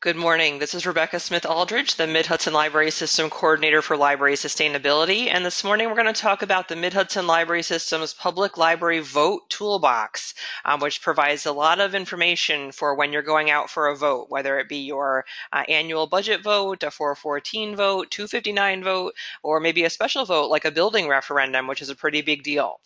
Good morning. This is Rebecca Smith-Aldridge, the Mid-Hudson Library System Coordinator for Library Sustainability. And this morning we're going to talk about the Mid-Hudson Library System's Public Library Vote Toolbox, which provides a lot of information for when you're going out for a vote, whether it be your annual budget vote, a 414 vote, 259 vote, or maybe a special vote like a building referendum, which is a pretty big deal.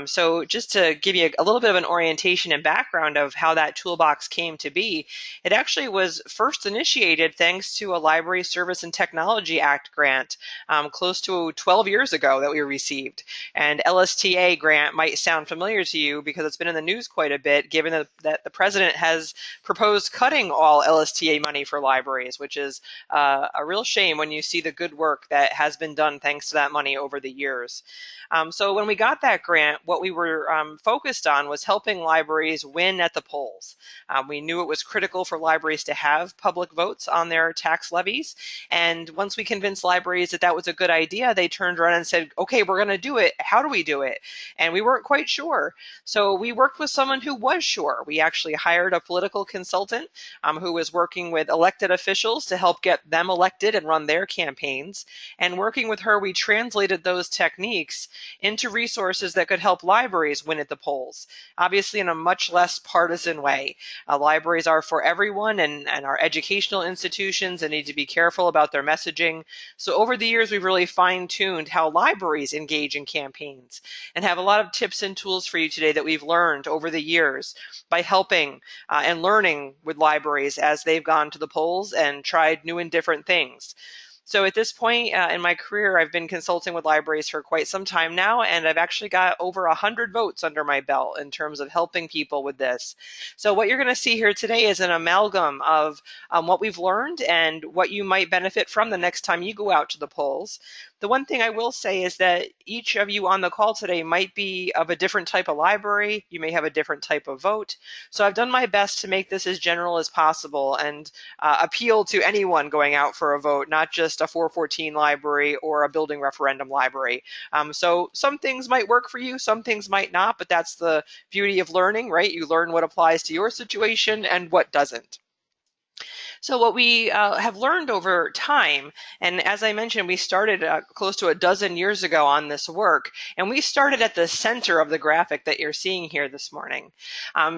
So just to give you a little bit of an orientation and background of how that toolbox came to be, it actually was first initiated thanks to a Library Service and Technology Act grant close to 12 years ago that we received. And LSTA grant might sound familiar to you because it's been in the news quite a bit, given that the president has proposed cutting all LSTA money for libraries, which is a real shame when you see the good work that has been done thanks to that money over the years. So when we got that grant, what we were focused on was helping libraries win at the polls. We knew it was critical for libraries to have public votes on their tax levies. And once we convinced libraries that that was a good idea, they turned around and said, okay, we're going to do it. How do we do it? And we weren't quite sure. So we worked with someone who was sure. We actually hired a political consultant who was working with elected officials to help get them elected and run their campaigns. And working with her, we translated those techniques into resources that could help libraries win at the polls, obviously in a much less partisan way. Libraries are for everyone and are educational institutions and need to be careful about their messaging. So over the years, we've really fine-tuned how libraries engage in campaigns and have a lot of tips and tools for you today that we've learned over the years by helping and learning with libraries as they've gone to the polls and tried new and different things. So at this point in my career, I've been consulting with libraries for quite some time now, and I've actually got over 100 votes under my belt in terms of helping people with this. So what you're going to see here today is an amalgam of what we've learned and what you might benefit from the next time you go out to the polls. The one thing I will say is that each of you on the call today might be of a different type of library. You may have a different type of vote. So I've done my best to make this as general as possible and appeal to anyone going out for a vote, not just a 414 library or a building referendum library. So some things might work for you, some things might not, but that's the beauty of learning, right? You learn what applies to your situation and what doesn't. So what we have learned over time, and as I mentioned, we started close to a dozen years ago on this work, and we started at the center of the graphic that you're seeing here this morning.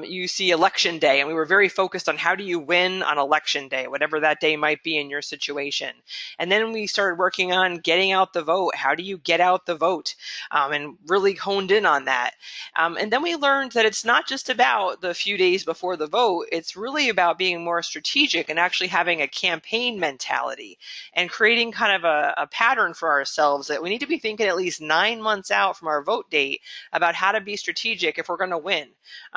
You see Election Day, and we were very focused on how do you win on Election Day, whatever that day might be in your situation. And then we started working on getting out the vote. How do you get out the vote? And really honed in on that. And then we learned that it's not just about the few days before the vote, it's really about being more strategic and actually having a campaign mentality and creating kind of a pattern for ourselves that we need to be thinking at least 9 months out from our vote date about how to be strategic if we're going to win,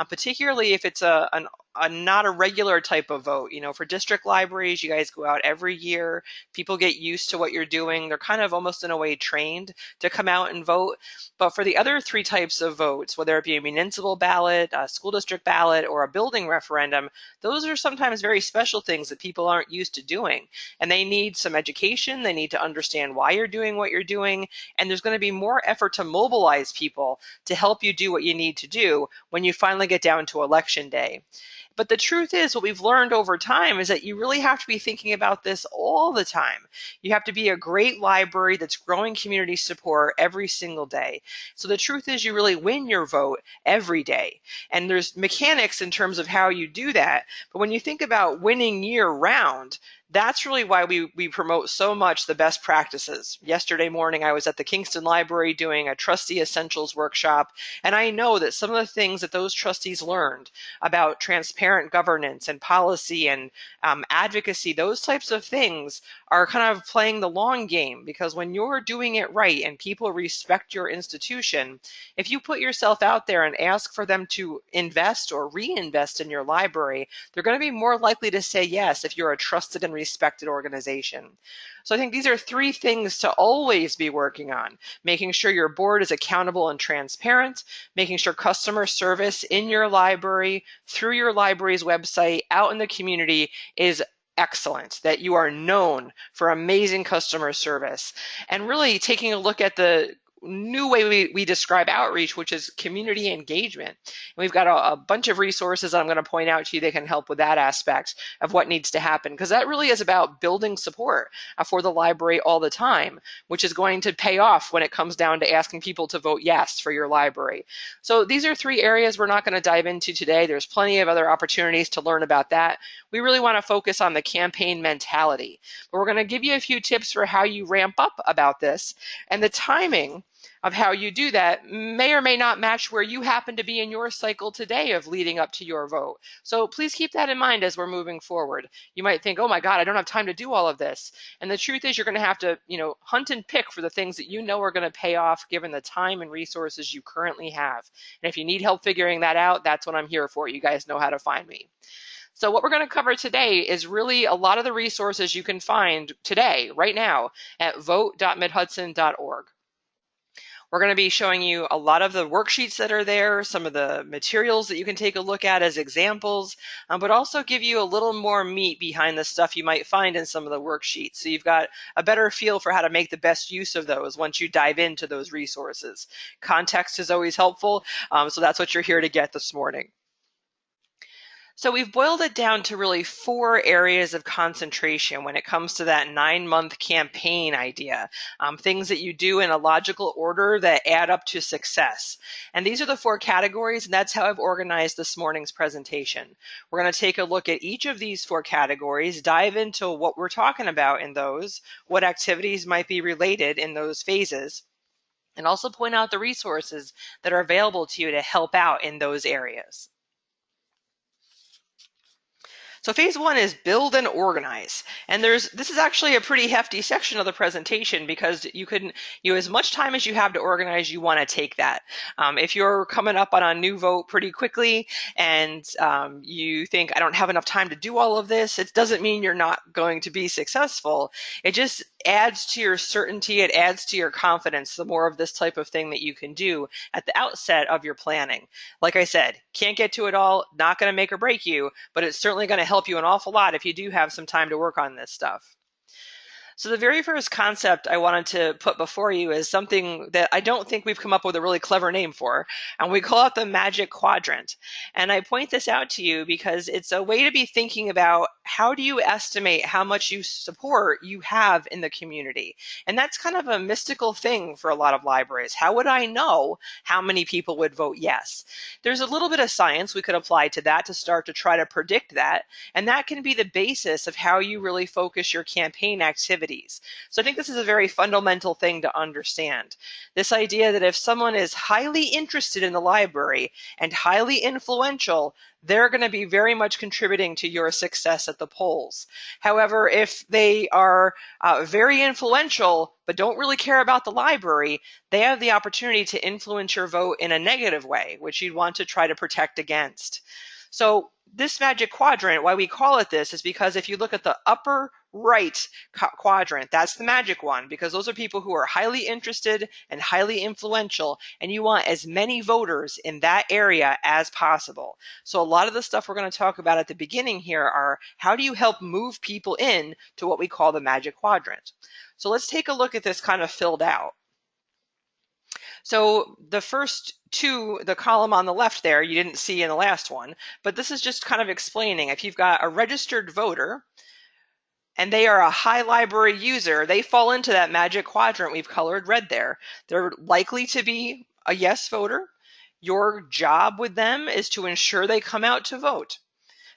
particularly if it's not a regular type of vote. You know, for district libraries, you guys go out every year. People get used to what you're doing. They're kind of almost in a way trained to come out and vote. But for the other three types of votes, whether it be a municipal ballot, a school district ballot, or a building referendum, those are sometimes very special things that people aren't used to doing. And they need some education. They need to understand why you're doing what you're doing. And there's going to be more effort to mobilize people to help you do what you need to do when you finally get down to Election Day. But the truth is, what we've learned over time is that you really have to be thinking about this all the time. You have to be a great library that's growing community support every single day. So the truth is, you really win your vote every day. And there's mechanics in terms of how you do that. But when you think about winning year round, that's really why we promote so much the best practices. Yesterday morning, I was at the Kingston Library doing a Trustee Essentials workshop, and I know that some of the things that those trustees learned about transparent governance and policy and advocacy, those types of things are kind of playing the long game, because when you're doing it right and people respect your institution, if you put yourself out there and ask for them to invest or reinvest in your library, they're going to be more likely to say yes if you're a trusted and respected organization. So I think these are three things to always be working on: making sure your board is accountable and transparent, making sure customer service in your library, through your library's website, out in the community is excellent, that you are known for amazing customer service, and really taking a look at the new way we describe outreach, which is community engagement. And we've got a bunch of resources I'm going to point out to you that can help with that aspect of what needs to happen, because that really is about building support for the library all the time, which is going to pay off when it comes down to asking people to vote yes for your library. So these are 3 areas we're not going to dive into today. There's plenty of other opportunities to learn about that. We really want to focus on the campaign mentality. But we're going to give you a few tips for how you ramp up about this, and the timing of how you do that may or may not match where you happen to be in your cycle today of leading up to your vote. So please keep that in mind as we're moving forward. You might think, oh my God, I don't have time to do all of this. And the truth is you're going to have to, hunt and pick for the things that you know are going to pay off given the time and resources you currently have. And if you need help figuring that out, that's what I'm here for. You guys know how to find me. So what we're going to cover today is really a lot of the resources you can find today, right now, at vote.midhudson.org. We're going to be showing you a lot of the worksheets that are there, some of the materials that you can take a look at as examples, but also give you a little more meat behind the stuff you might find in some of the worksheets. So you've got a better feel for how to make the best use of those once you dive into those resources. Context is always helpful, so that's what you're here to get this morning. So we've boiled it down to really 4 areas of concentration when it comes to that 9-month campaign idea, things that you do in a logical order that add up to success. And these are the 4 categories, and that's how I've organized this morning's presentation. We're going to take a look at each of these 4 categories, dive into what we're talking about in those, what activities might be related in those phases, and also point out the resources that are available to you to help out in those areas. So phase 1 is build and organize. And this is actually a pretty hefty section of the presentation because as much time as you have to organize, you want to take that. If you're coming up on a new vote pretty quickly and you think, I don't have enough time to do all of this, it doesn't mean you're not going to be successful. It just adds to your certainty, it adds to your confidence, the more of this type of thing that you can do at the outset of your planning. Like I said, can't get to it all, not going to make or break you, but it's certainly going to help you an awful lot if you do have some time to work on this stuff. So the very first concept I wanted to put before you is something that I don't think we've come up with a really clever name for, and we call it the Magic Quadrant. And I point this out to you because it's a way to be thinking about how do you estimate how much support you have in the community. And that's kind of a mystical thing for a lot of libraries. How would I know how many people would vote yes? There's a little bit of science we could apply to that to start to try to predict that, and that can be the basis of how you really focus your campaign activity. So I think this is a very fundamental thing to understand. This idea that if someone is highly interested in the library and highly influential, they're going to be very much contributing to your success at the polls. However, if they are very influential but don't really care about the library, they have the opportunity to influence your vote in a negative way, which you'd want to try to protect against. So this Magic Quadrant, why we call it this, is because if you look at the upper right quadrant, that's the magic one, because those are people who are highly interested and highly influential, and you want as many voters in that area as possible. So a lot of the stuff we're going to talk about at the beginning here are how do you help move people in to what we call the Magic Quadrant. So let's take a look at this kind of filled out. So the first 2, the column on the left there, you didn't see in the last one, but this is just kind of explaining if you've got a registered voter and they are a high library user, they fall into that Magic Quadrant we've colored red there. They're likely to be a yes voter. Your job with them is to ensure they come out to vote.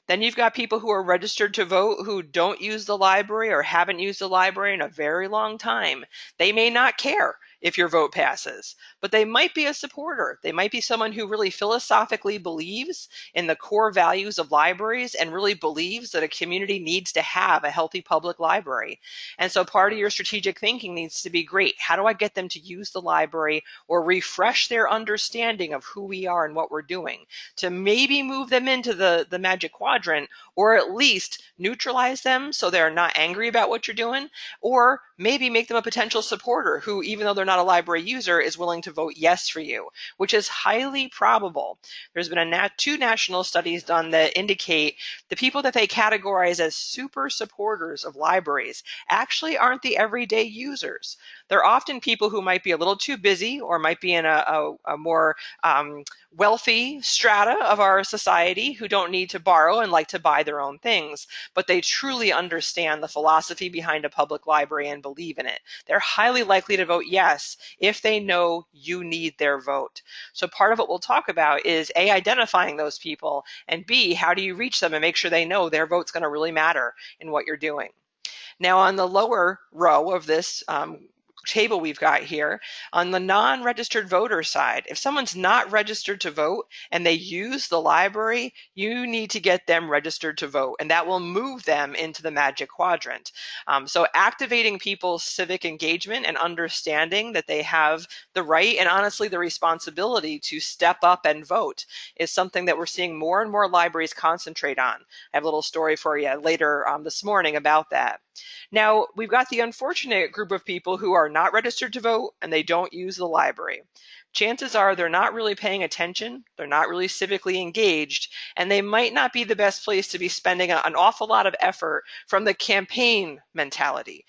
Then you've got people who are registered to vote who don't use the library or haven't used the library in a very long time. They may not care if your vote passes, but they might be a supporter. They might be someone who really philosophically believes in the core values of libraries and really believes that a community needs to have a healthy public library. And so part of your strategic thinking needs to be, great, how do I get them to use the library or refresh their understanding of who we are and what we're doing to maybe move them into the Magic Quadrant, or at least neutralize them so they're not angry about what you're doing, or maybe make them a potential supporter who, even though they're not a library user, is willing to vote yes for you, which is highly probable. There's been two national studies done that indicate the people that they categorize as super supporters of libraries actually aren't the everyday users. They're often people who might be a little too busy or might be in a more wealthy strata of our society who don't need to borrow and like to buy their own things, but they truly understand the philosophy behind a public library and believe in it. They're highly likely to vote yes if they know you need their vote. So part of what we'll talk about is A, identifying those people, and B, how do you reach them and make sure they know their vote's going to really matter in what you're doing. Now on the lower row of this table we've got here, on the non-registered voter side, if someone's not registered to vote and they use the library, you need to get them registered to vote, and that will move them into the Magic Quadrant. So activating people's civic engagement and understanding that they have the right and honestly the responsibility to step up and vote is something that we're seeing more and more libraries concentrate on. I have a little story for you later this morning about that. Now, we've got the unfortunate group of people who are not registered to vote and they don't use the library. Chances are they're not really paying attention, they're not really civically engaged, and they might not be the best place to be spending an awful lot of effort from the campaign mentality.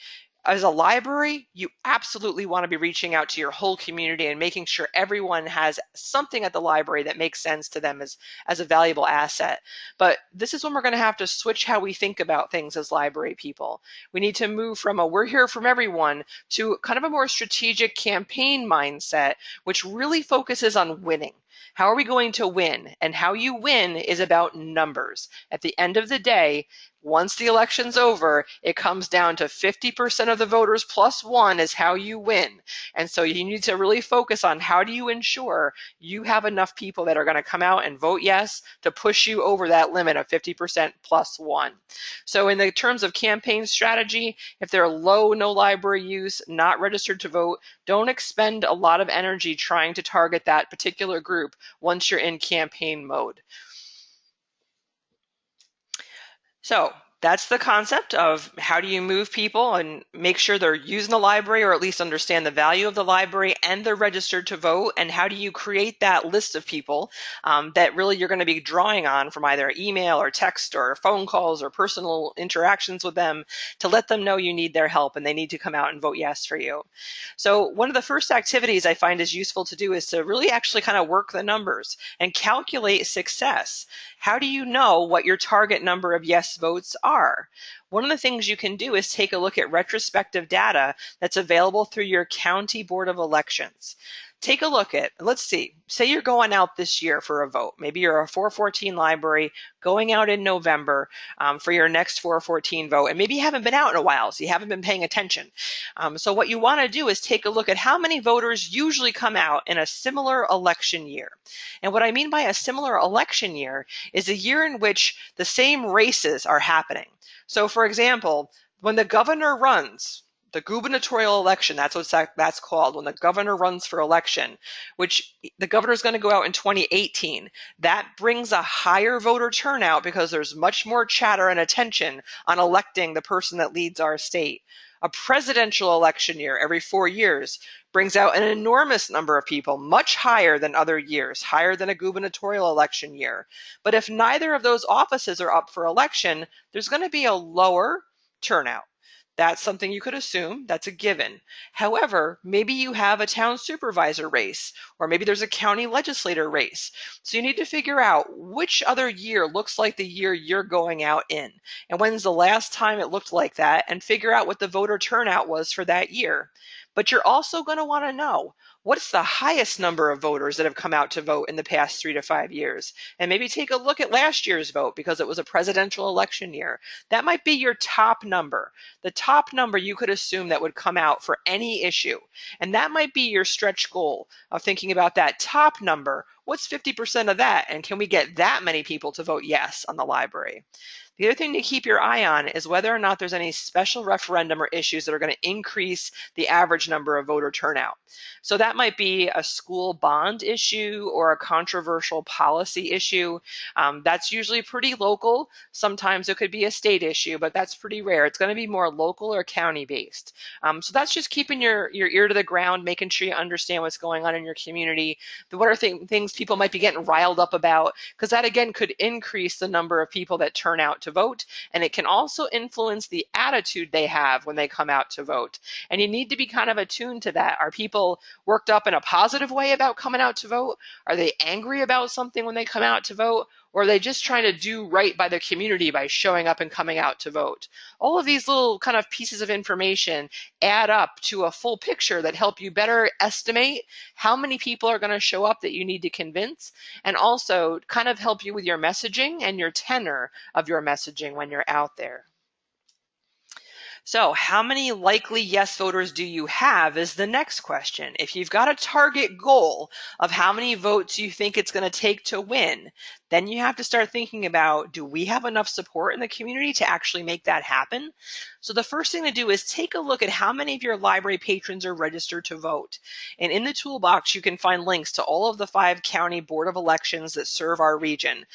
As a library, you absolutely want to be reaching out to your whole community and making sure everyone has something at the library that makes sense to them as a valuable asset. But this is when we're going to have to switch how we think about things as library people. We need to move from a we're here from everyone to kind of a more strategic campaign mindset, which really focuses on winning. How are we going to win? And how you win is about numbers. At the end of the day, once the election's over, it comes down to 50% of the voters plus one is how you win. And so you need to really focus on how do you ensure you have enough people that are going to come out and vote yes to push you over that limit of 50% plus one. So in the terms of campaign strategy, if they're low, no library use, not registered to vote, don't expend a lot of energy trying to target that particular group once you're in campaign mode. So that's the concept of how do you move people and make sure they're using the library or at least understand the value of the library and they're registered to vote, and how do you create that list of people that really you're going to be drawing on from either email or text or phone calls or personal interactions with them to let them know you need their help and they need to come out and vote yes for you. So one of the first activities I find is useful to do is to really actually kind of work the numbers and calculate success. How do you know what your target number of yes votes are? One of the things you can do is take a look at retrospective data that's available through your county board of elections. Take a look at, let's see, say you're going out this year for a vote. Maybe you're a 414 library going out in November for your next 414 vote, and maybe you haven't been out in a while, so you haven't been paying attention. So what you want to do is take a look at how many voters usually come out in a similar election year. And what I mean by a similar election year is a year in which the same races are happening. So for example, when the governor runs, the gubernatorial election, that's what that's called, when the governor runs for election, which the governor is going to go out in 2018. That brings a higher voter turnout because there's much more chatter and attention on electing the person that leads our state. A presidential election year every 4 years brings out an enormous number of people, much higher than other years, higher than a gubernatorial election year. But if neither of those offices are up for election, there's going to be a lower turnout. That's something you could assume, that's a given. However, maybe you have a town supervisor race, or maybe there's a county legislator race. So you need to figure out which other year looks like the year you're going out in, and when's the last time it looked like that, and figure out what the voter turnout was for that year. But you're also going to want to know, what's the highest number of voters that have come out to vote in the past 3 to 5 years? And maybe take a look at last year's vote because it was a presidential election year. That might be your top number. The top number you could assume that would come out for any issue. And that might be your stretch goal of thinking about that top number. What's 50% of that? And can we get that many people to vote yes on the library? The other thing to keep your eye on is whether or not there's any special referendum or issues that are going to increase the average number of voter turnout. So that might be a school bond issue or a controversial policy issue. That's usually pretty local. Sometimes it could be a state issue, but that's pretty rare. It's going to be more local or county based. So that's just keeping your ear to the ground, making sure you understand what's going on in your community. What are things people might be getting riled up about? Because that again could increase the number of people that turn out to vote, and it can also influence the attitude they have when they come out to vote. And you need to be kind of attuned to that. Are people worked up in a positive way about coming out to vote? Are they angry about something when they come out to vote? Or are they just trying to do right by the community by showing up and coming out to vote? All of these little kind of pieces of information add up to a full picture that help you better estimate how many people are going to show up that you need to convince, and also kind of help you with your messaging and your tenor of your messaging when you're out there. So how many likely yes voters do you have is the next question. If you've got a target goal of how many votes you think it's going to take to win, then you have to start thinking about, do we have enough support in the community to actually make that happen? So the first thing to do is take a look at how many of your library patrons are registered to vote. And in the toolbox, you can find links to all of the 5 county board of elections that serve our region.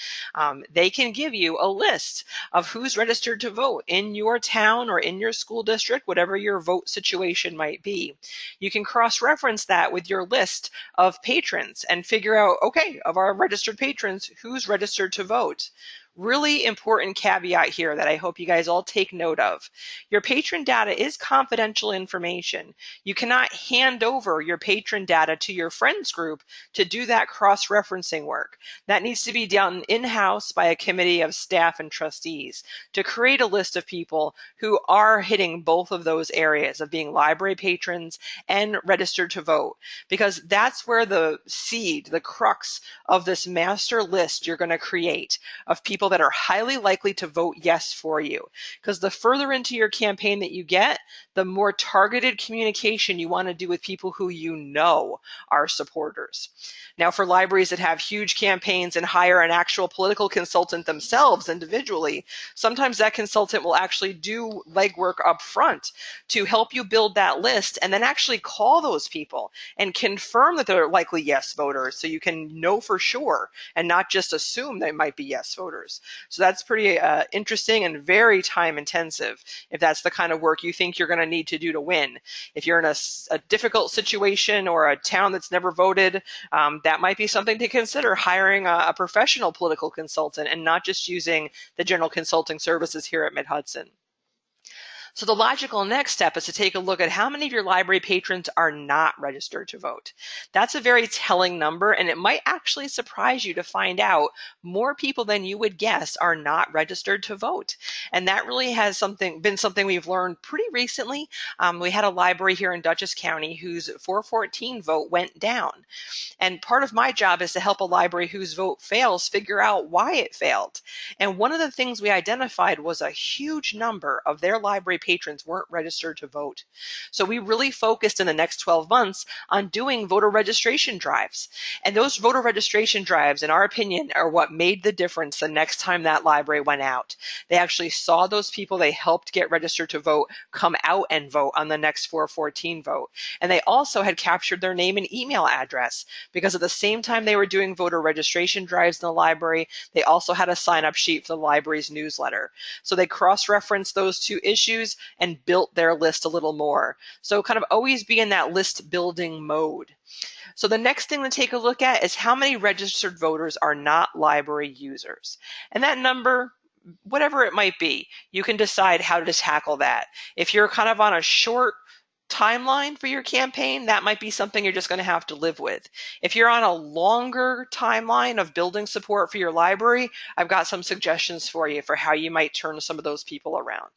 They can give you a list of who's registered to vote in your town or in your school district, whatever your vote situation might be. You can cross-reference that with your list of patrons and figure out, okay, of our registered patrons, who's registered to vote. Really important caveat here that I hope you guys all take note of. Your patron data is confidential information. You cannot hand over your patron data to your friends group to do that cross-referencing work. That needs to be done in-house by a committee of staff and trustees to create a list of people who are hitting both of those areas of being library patrons and registered to vote, because that's where the seed, the crux of this master list you're going to create of people that are highly likely to vote yes for you. Because the further into your campaign that you get, the more targeted communication you want to do with people who you know are supporters. Now, for libraries that have huge campaigns and hire an actual political consultant themselves individually, sometimes that consultant will actually do legwork up front to help you build that list and then actually call those people and confirm that they're likely yes voters so you can know for sure and not just assume they might be yes voters. So that's pretty interesting and very time intensive if that's the kind of work you think you're going to need to do to win. If you're in a difficult situation or a town that's never voted, that might be something to consider, hiring a professional political consultant and not just using the general consulting services here at Mid-Hudson. So the logical next step is to take a look at how many of your library patrons are not registered to vote. That's a very telling number, and it might actually surprise you to find out more people than you would guess are not registered to vote. And that really has been something we've learned pretty recently. We had a library here in Dutchess County whose 414 vote went down. And part of my job is to help a library whose vote fails figure out why it failed. And one of the things we identified was a huge number of their library patrons weren't registered to vote. So we really focused in the next 12 months on doing voter registration drives. And those voter registration drives, in our opinion, are what made the difference the next time that library went out. They actually saw those people they helped get registered to vote come out and vote on the next 414 vote. And they also had captured their name and email address, because at the same time they were doing voter registration drives in the library, they also had a sign-up sheet for the library's newsletter. So they cross-referenced those two issues and built their list a little more. So kind of always be in that list building mode. So the next thing to take a look at is how many registered voters are not library users. And that number, whatever it might be, you can decide how to tackle that. If you're kind of on a short timeline for your campaign, that might be something you're just going to have to live with. If you're on a longer timeline of building support for your library, I've got some suggestions for you for how you might turn some of those people around.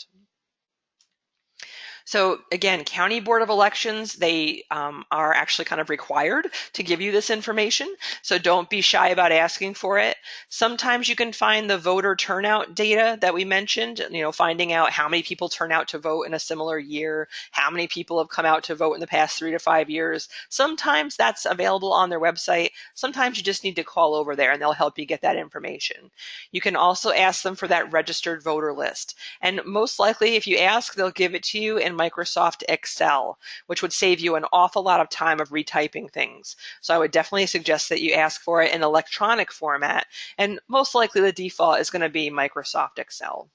So again, County Board of Elections, they are actually kind of required to give you this information. So don't be shy about asking for it. Sometimes you can find the voter turnout data that we mentioned, finding out how many people turn out to vote in a similar year, how many people have come out to vote in the past 3 to 5 years. Sometimes that's available on their website. Sometimes you just need to call over there and they'll help you get that information. You can also ask them for that registered voter list. And most likely, if you ask, they'll give it to you in Microsoft Excel, which would save you an awful lot of time of retyping things. So I would definitely suggest that you ask for it in electronic format, and most likely the default is going to be Microsoft Excel.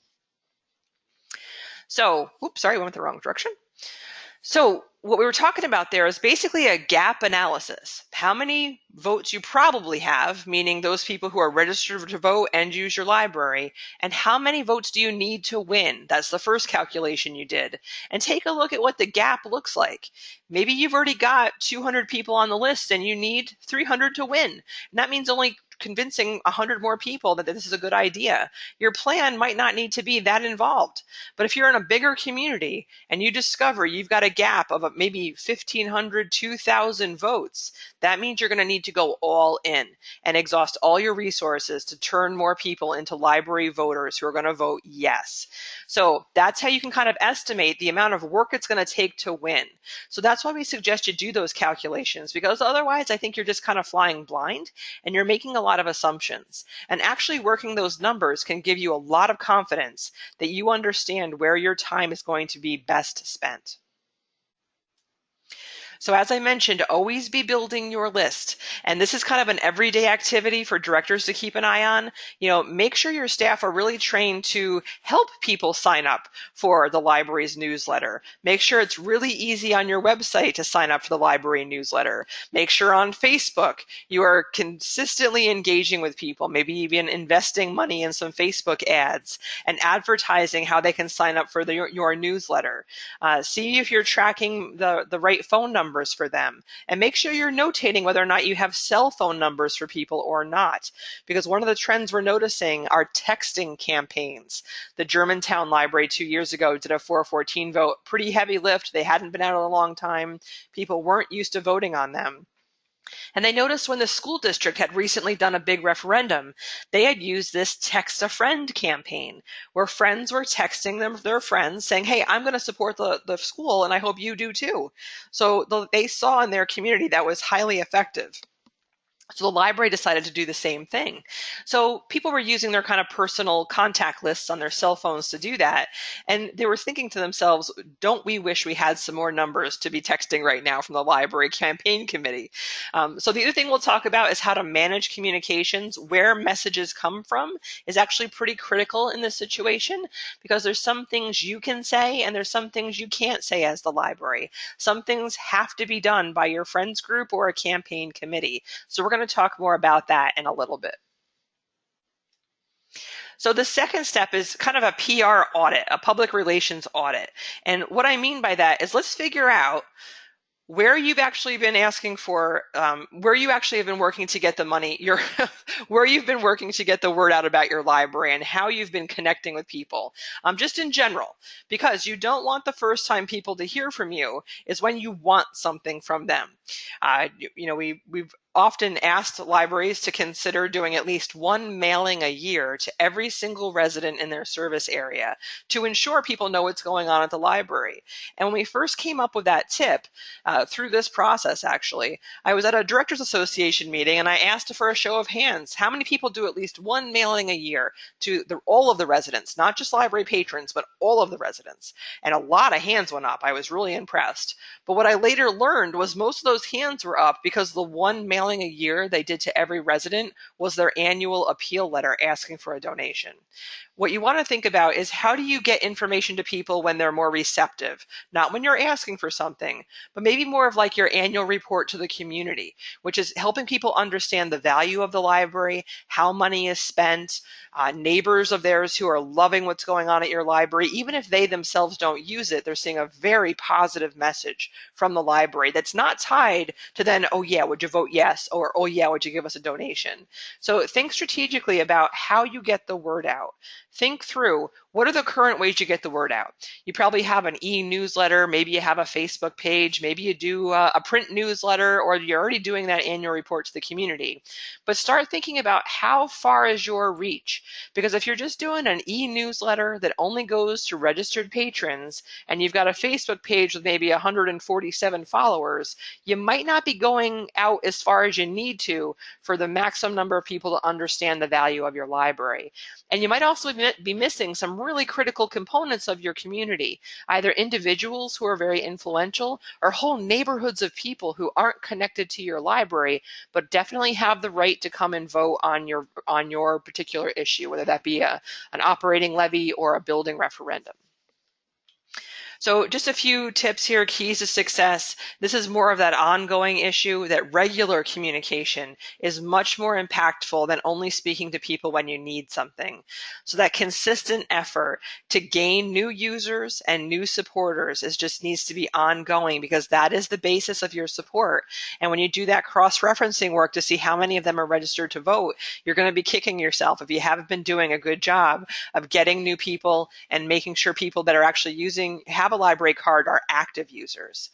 So, oops, sorry, I went the wrong direction. So what we were talking about there is basically a gap analysis. How many votes you probably have, meaning those people who are registered to vote and use your library, and how many votes do you need to win? That's the first calculation you did. And take a look at what the gap looks like. Maybe you've already got 200 people on the list and you need 300 to win. And that means only convincing 100 more people that this is a good idea. Your plan might not need to be that involved. But if you're in a bigger community and you discover you've got a gap of maybe 1,500, 2,000 votes, that means you're going to need to go all in and exhaust all your resources to turn more people into library voters who are going to vote yes. So that's how you can kind of estimate the amount of work it's going to take to win. So that's why we suggest you do those calculations, because otherwise I think you're just kind of flying blind and you're making a lot of assumptions. And actually working those numbers can give you a lot of confidence that you understand where your time is going to be best spent. So as I mentioned, always be building your list. And this is kind of an everyday activity for directors to keep an eye on. Make sure your staff are really trained to help people sign up for the library's newsletter. Make sure it's really easy on your website to sign up for the library newsletter. Make sure on Facebook you are consistently engaging with people, maybe even investing money in some Facebook ads and advertising how they can sign up for your newsletter. See if you're tracking the right phone numbers for them, and make sure you're notating whether or not you have cell phone numbers for people or not, because one of the trends we're noticing are texting campaigns. The Germantown Library 2 years ago did a 414 vote, pretty heavy lift. They hadn't been out in a long time. People weren't used to voting on them. And they noticed when the school district had recently done a big referendum, they had used this text a friend campaign where friends were texting their friends saying, hey, I'm going to support the school and I hope you do too. So they saw in their community that was highly effective. So the library decided to do the same thing. So people were using their kind of personal contact lists on their cell phones to do that. And they were thinking to themselves, don't we wish we had some more numbers to be texting right now from the library campaign committee? So the other thing we'll talk about is how to manage communications. Where messages come from is actually pretty critical in this situation, because there's some things you can say and there's some things you can't say as the library. Some things have to be done by your friends group or a campaign committee. So we're going to talk more about that in a little bit. So the second step is kind of a PR audit, a public relations audit. And what I mean by that is let's figure out where you've actually been asking for, where you actually have been working to get the money, where you've been working to get the word out about your library and how you've been connecting with people, just in general, because you don't want the first time people to hear from you is when you want something from them. We've often asked libraries to consider doing at least one mailing a year to every single resident in their service area to ensure people know what's going on at the library. And when we first came up with that tip, through this process actually, I was at a Directors Association meeting and I asked for a show of hands. How many people do at least one mailing a year to all of the residents, not just library patrons, but all of the residents? And a lot of hands went up. I was really impressed. But what I later learned was most of those hands were up because the one mailing a year they did to every resident was their annual appeal letter asking for a donation. What you want to think about is how do you get information to people when they're more receptive? Not when you're asking for something, but maybe more of like your annual report to the community, which is helping people understand the value of the library, how money is spent, neighbors of theirs who are loving what's going on at your library. Even if they themselves don't use it, they're seeing a very positive message from the library that's not tied to then, oh yeah, would you vote yes yes, or oh yeah, would you give us a donation? So think strategically about how you get the word out. Think through, what are the current ways you get the word out? You probably have an e-newsletter, maybe you have a Facebook page, maybe you do a print newsletter, or you're already doing that annual report to the community. But start thinking about how far is your reach? Because if you're just doing an e-newsletter that only goes to registered patrons, and you've got a Facebook page with maybe 147 followers, you might not be going out as far as you need to for the maximum number of people to understand the value of your library. And you might also be missing some really critical components of your community, either individuals who are very influential or whole neighborhoods of people who aren't connected to your library, but definitely have the right to come and vote on your particular issue, whether that be an operating levy or a building referendum. So just a few tips here, keys to success. This is more of that ongoing issue, that regular communication is much more impactful than only speaking to people when you need something. So that consistent effort to gain new users and new supporters just needs to be ongoing, because that is the basis of your support. And when you do that cross-referencing work to see how many of them are registered to vote, you're going to be kicking yourself if you haven't been doing a good job of getting new people and making sure people that are actually have a library card are active users.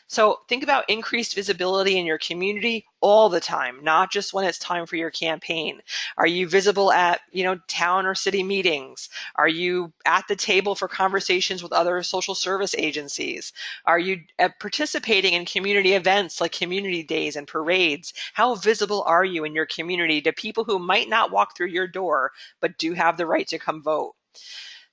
So think about increased visibility in your community all the time, not just when it's time for your campaign. Are you visible at, town or city meetings? Are you at the table for conversations with other social service agencies? Are you participating in community events like community days and parades? How visible are you in your community to people who might not walk through your door but do have the right to come vote?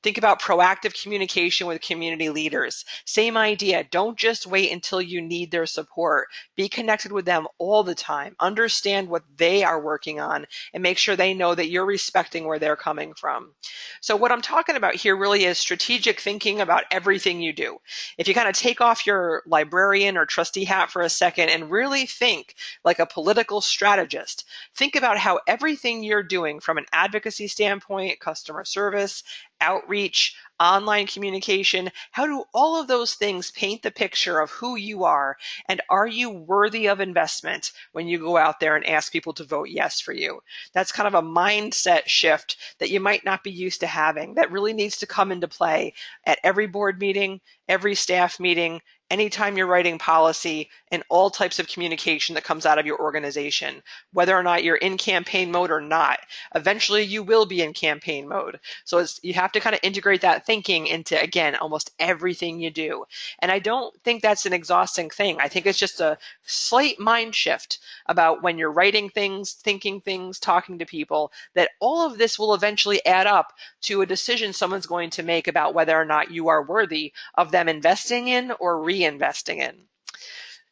Think about proactive communication with community leaders. Same idea. Don't just wait until you need their support. Be connected with them all the time. Understand what they are working on and make sure they know that you're respecting where they're coming from. So what I'm talking about here really is strategic thinking about everything you do. If you kind of take off your librarian or trustee hat for a second and really think like a political strategist, think about how everything you're doing from an advocacy standpoint, customer service, outreach, online communication, how do all of those things paint the picture of who you are, and are you worthy of investment when you go out there and ask people to vote yes for you? That's kind of a mindset shift that you might not be used to having, that really needs to come into play at every board meeting, every staff meeting, anytime you're writing policy, and all types of communication that comes out of your organization, whether or not you're in campaign mode or not. Eventually you will be in campaign mode. So you have to kind of integrate that thinking into, again, almost everything you do. And I don't think that's an exhausting thing. I think it's just a slight mind shift about when you're writing things, thinking things, talking to people, that all of this will eventually add up to a decision someone's going to make about whether or not you are worthy of them investing in or reinvesting in.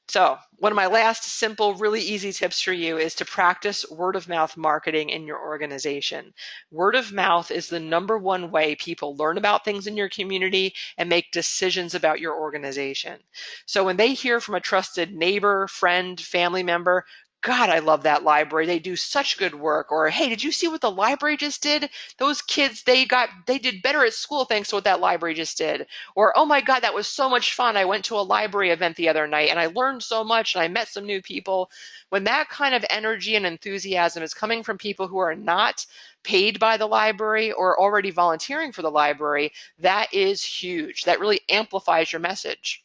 So one of my last simple, really easy tips for you is to practice word of mouth marketing in your organization. Word of mouth is the #1 way people learn about things in your community and make decisions about your organization. So when they hear from a trusted neighbor, friend, family member, God, I love that library. They do such good work. Or, hey, did you see what the library just did? Those kids, they did better at school thanks to what that library just did. Or, oh my God, that was so much fun. I went to a library event the other night and I learned so much and I met some new people. When that kind of energy and enthusiasm is coming from people who are not paid by the library or already volunteering for the library, that is huge. That really amplifies your message.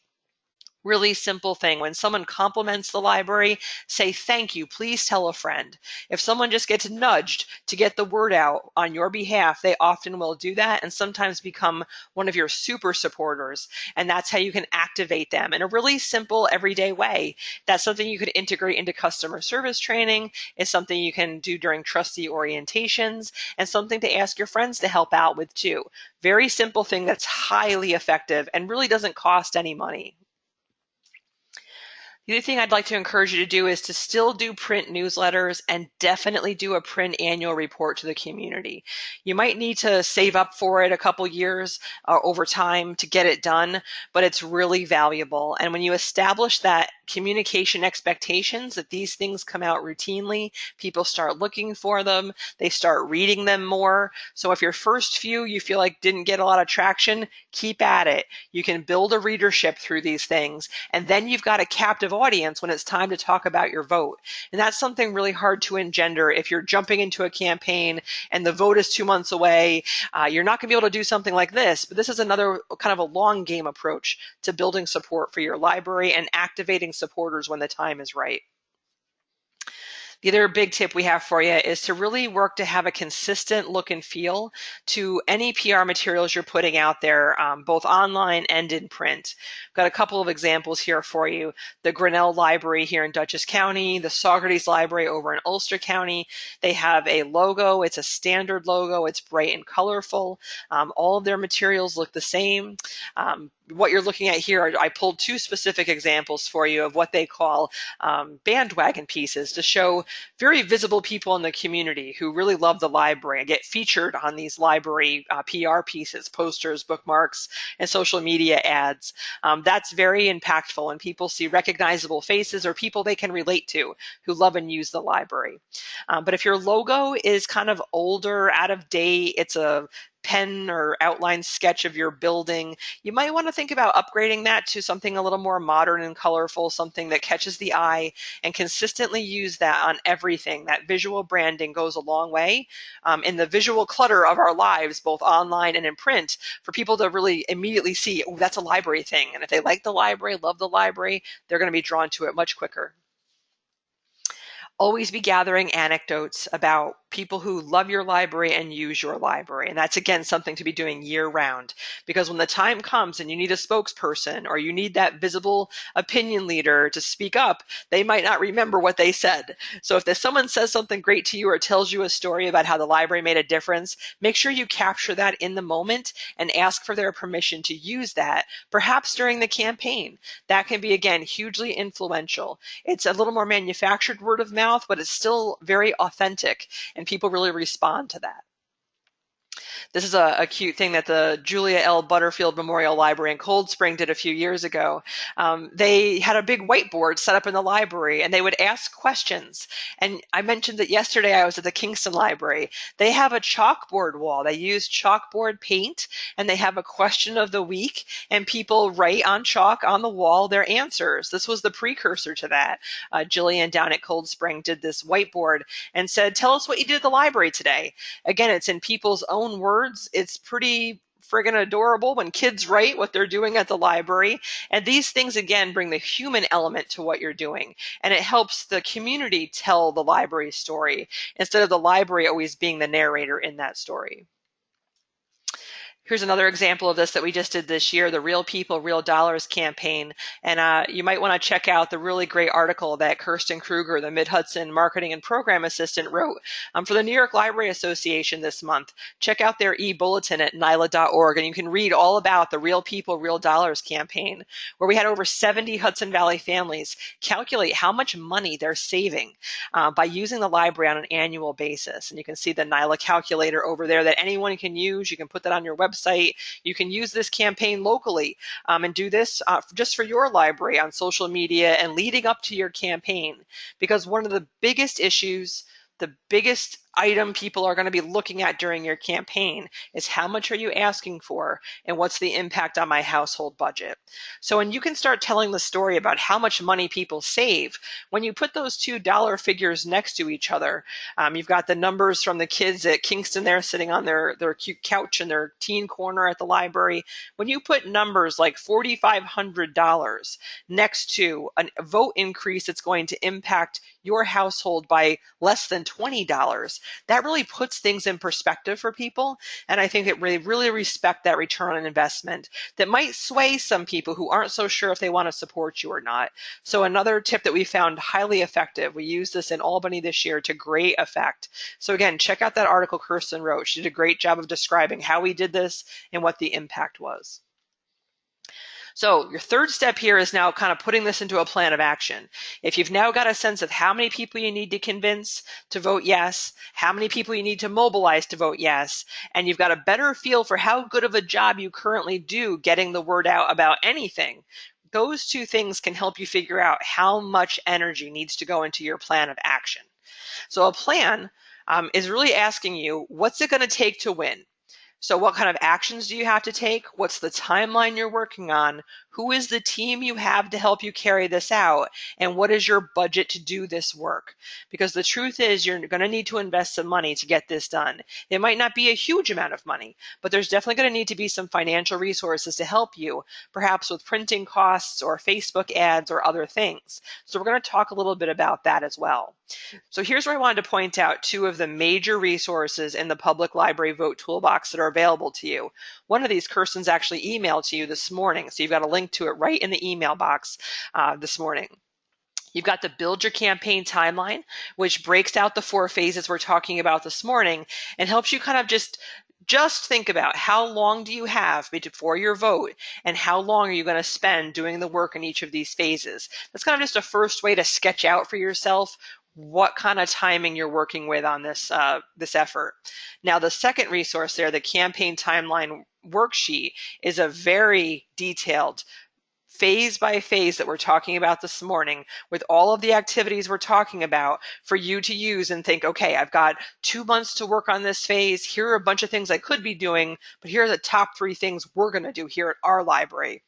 Really simple thing. When someone compliments the library, say thank you, please tell a friend. If someone just gets nudged to get the word out on your behalf, they often will do that and sometimes become one of your super supporters. And that's how you can activate them in a really simple, everyday way. That's something you could integrate into customer service training. It's something you can do during trustee orientations, and something to ask your friends to help out with too. Very simple thing that's highly effective and really doesn't cost any money. The other thing I'd like to encourage you to do is to still do print newsletters and definitely do a print annual report to the community. You might need to save up for it a couple years over time to get it done, but it's really valuable. And when you establish that communication expectations, that these things come out routinely. People start looking for them. They start reading them more. So if your first few you feel like didn't get a lot of traction, keep at it. You can build a readership through these things, and then you've got a captive audience when it's time to talk about your vote. And that's something really hard to engender if you're jumping into a campaign and the vote is 2 months away. You're not going to be able to do something like this, but this is another kind of a long game approach to building support for your library and activating supporters when the time is right. The other big tip we have for you is to really work to have a consistent look and feel to any PR materials you're putting out there, both online and in print. I've got a couple of examples here for you. The Grinnell Library here in Dutchess County, the Saugerties Library over in Ulster County. They have a logo. It's a standard logo. It's bright and colorful. All of their materials look the same. What you're looking at here, I pulled two specific examples for you of what they call bandwagon pieces to show very visible people in the community who really love the library and get featured on these library PR pieces, posters, bookmarks, and social media ads. That's very impactful when people see recognizable faces or people they can relate to who love and use the library. But if your logo is kind of older, out of date, it's a pen or outline sketch of your building, you might want to think about upgrading that to something a little more modern and colorful, something that catches the eye, and consistently use that on everything. That visual branding goes a long way in the visual clutter of our lives, both online and in print, for people to really immediately see, oh, that's a library thing. And if they like the library, love the library, they're going to be drawn to it much quicker. Always be gathering anecdotes about people who love your library and use your library. And that's, again, something to be doing year round, because when the time comes and you need a spokesperson or you need that visible opinion leader to speak up, they might not remember what they said. So if someone says something great to you or tells you a story about how the library made a difference, make sure you capture that in the moment and ask for their permission to use that, perhaps during the campaign. That can be, again, hugely influential. It's a little more manufactured word of mouth, but it's still very authentic, and people really respond to that. This is a cute thing that the Julia L. Butterfield Memorial Library in Cold Spring did a few years ago. They had a big whiteboard set up in the library, and they would ask questions. And I mentioned that yesterday I was at the Kingston Library. They have a chalkboard wall. They use chalkboard paint, and they have a question of the week, and people write on chalk on the wall their answers. This was the precursor to that. Jillian down at Cold Spring did this whiteboard and said, tell us what you did at the library today. Again, it's in people's own words. It's pretty friggin' adorable when kids write what they're doing at the library. And these things, again, bring the human element to what you're doing. And it helps the community tell the library story instead of the library always being the narrator in that story. Here's another example of this that we just did this year, the Real People, Real Dollars campaign. And you might want to check out the really great article that Kirsten Kruger, the Mid-Hudson Marketing and Program Assistant, wrote for the New York Library Association this month. Check out their e-bulletin at nyla.org, and you can read all about the Real People, Real Dollars campaign, where we had over 70 Hudson Valley families calculate how much money they're saving by using the library on an annual basis. And you can see the NYLA calculator over there that anyone can use. You can put that on your website. You can use this campaign locally and do this just for your library on social media and leading up to your campaign. Because one of the biggest issues, the biggest item people are going to be looking at during your campaign is how much are you asking for and what's the impact on my household budget. So when you can start telling the story about how much money people save, when you put those two dollar figures next to each other, you've got the numbers from the kids at Kingston there sitting on their cute couch in their teen corner at the library. When you put numbers like $4,500 next to a vote increase that's going to impact your household by less than $20, that really puts things in perspective for people. And I think it really respect that return on investment that might sway some people who aren't so sure if they want to support you or not. So another tip that we found highly effective, we used this in Albany this year to great effect. So again, check out that article Kirsten wrote. She did a great job of describing how we did this and what the impact was. So your third step here is now kind of putting this into a plan of action. If you've now got a sense of how many people you need to convince to vote yes, how many people you need to mobilize to vote yes, and you've got a better feel for how good of a job you currently do getting the word out about anything, those two things can help you figure out how much energy needs to go into your plan of action. So a plan is really asking you, what's it going to take to win? So what kind of actions do you have to take? What's the timeline you're working on? Who is the team you have to help you carry this out? And what is your budget to do this work? Because the truth is you're going to need to invest some money to get this done. It might not be a huge amount of money, but there's definitely going to need to be some financial resources to help you, perhaps with printing costs or Facebook ads or other things. So we're going to talk a little bit about that as well. So here's where I wanted to point out two of the major resources in the Public Library Vote Toolbox that are available to you. One of these Kirsten's actually emailed to you this morning, so you've got a link to it right in the email box this morning. You've got the Build Your Campaign Timeline, which breaks out the 4 phases we're talking about this morning and helps you kind of just think about how long do you have before your vote and how long are you going to spend doing the work in each of these phases. That's kind of just a first way to sketch out for yourself what kind of timing you're working with on this effort. Now, the second resource there, the Campaign Timeline Worksheet, is a very detailed phase by phase that we're talking about this morning with all of the activities we're talking about for you to use and think, okay, I've got 2 months to work on this phase. Here are a bunch of things I could be doing, but here are the top 3 things we're going to do here at our library.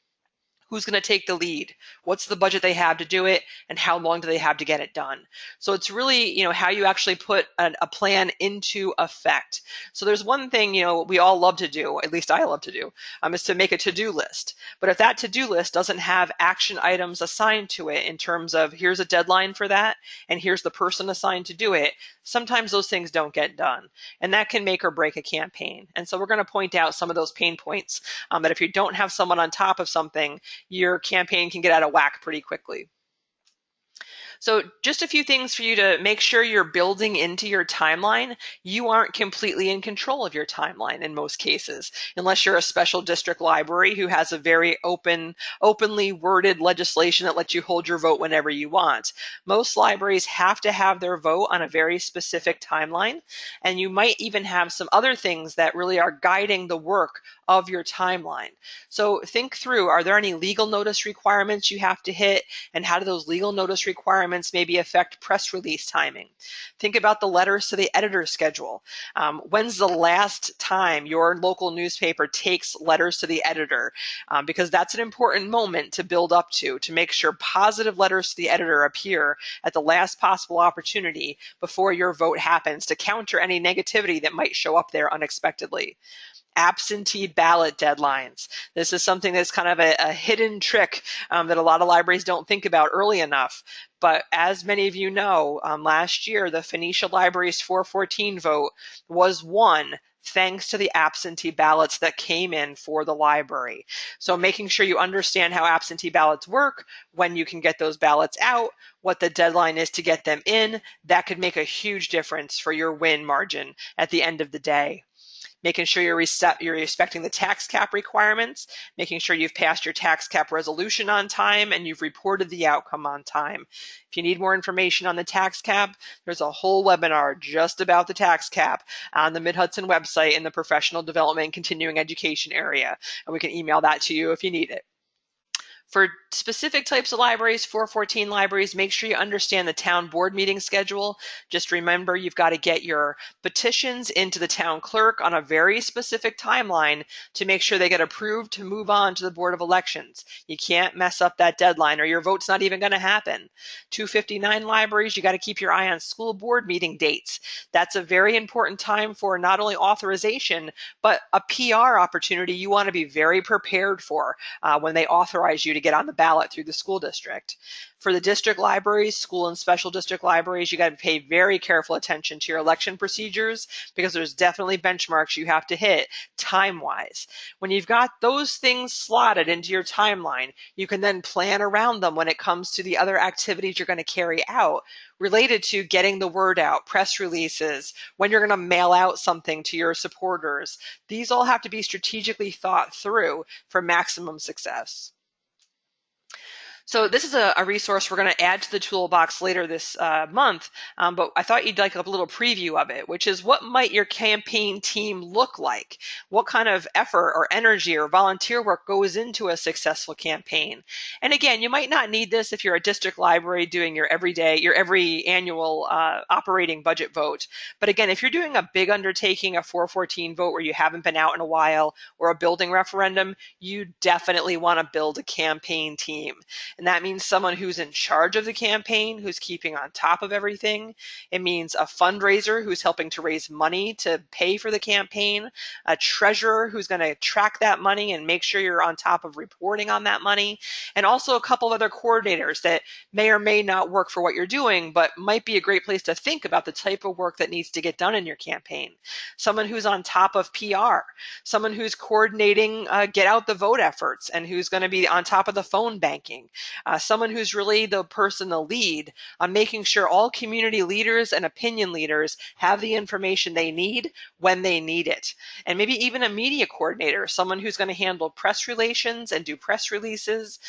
Who's going to take the lead? What's the budget they have to do it? And how long do they have to get it done? So it's really, how you actually put a plan into effect. So there's one thing, we all love to do, at least I love to do, is to make a to-do list. But if that to-do list doesn't have action items assigned to it in terms of here's a deadline for that, and here's the person assigned to do it, sometimes those things don't get done. And that can make or break a campaign. And so we're going to point out some of those pain points that if you don't have someone on top of something, your campaign can get out of whack pretty quickly. So just a few things for you to make sure you're building into your timeline. You aren't completely in control of your timeline in most cases, unless you're a special district library who has a very openly worded legislation that lets you hold your vote whenever you want. Most libraries have to have their vote on a very specific timeline, and you might even have some other things that really are guiding the work of your timeline. So think through, are there any legal notice requirements you have to hit, and how do those legal notice requirements maybe affect press release timing? Think about the letters to the editor schedule. When's the last time your local newspaper takes letters to the editor? Because that's an important moment to build up to make sure positive letters to the editor appear at the last possible opportunity before your vote happens to counter any negativity that might show up there unexpectedly. Absentee ballot deadlines. This is something that's kind of a hidden trick that a lot of libraries don't think about early enough. But as many of you know, last year, the Phoenicia Library's 414 vote was won thanks to the absentee ballots that came in for the library. So making sure you understand how absentee ballots work, when you can get those ballots out, what the deadline is to get them in, that could make a huge difference for your win margin at the end of the day. Making sure you're respecting the tax cap requirements, making sure you've passed your tax cap resolution on time and you've reported the outcome on time. If you need more information on the tax cap, there's a whole webinar just about the tax cap on the Mid-Hudson website in the professional development and continuing education area, and we can email that to you if you need it. For specific types of libraries, 414 libraries, make sure you understand the town board meeting schedule. Just remember you've got to get your petitions into the town clerk on a very specific timeline to make sure they get approved to move on to the Board of Elections. You can't mess up that deadline or your vote's not even going to happen. 259 libraries, you got to keep your eye on school board meeting dates. That's a very important time for not only authorization, but a PR opportunity you want to be very prepared for when they authorize you to get on the ballot through the school district. For the district libraries, school and special district libraries, you got to pay very careful attention to your election procedures because there's definitely benchmarks you have to hit time-wise. When you've got those things slotted into your timeline, you can then plan around them when it comes to the other activities you're going to carry out related to getting the word out, press releases, when you're going to mail out something to your supporters. These all have to be strategically thought through for maximum success. So this is a resource we're going to add to the toolbox later this month, but I thought you'd like a little preview of it, which is what might your campaign team look like? What kind of effort or energy or volunteer work goes into a successful campaign? And again, you might not need this if you're a district library doing your every annual operating budget vote. But again, if you're doing a big undertaking, a 414 vote where you haven't been out in a while, or a building referendum, you definitely want to build a campaign team. And that means someone who's in charge of the campaign, who's keeping on top of everything. It means a fundraiser who's helping to raise money to pay for the campaign, a treasurer who's going to track that money and make sure you're on top of reporting on that money, and also a couple other coordinators that may or may not work for what you're doing, but might be a great place to think about the type of work that needs to get done in your campaign. Someone who's on top of PR, someone who's coordinating get out the vote efforts and who's going to be on top of the phone banking. Someone who's really the lead on making sure all community leaders and opinion leaders have the information they need when they need it. And maybe even a media coordinator, someone who's going to handle press relations and do press releases,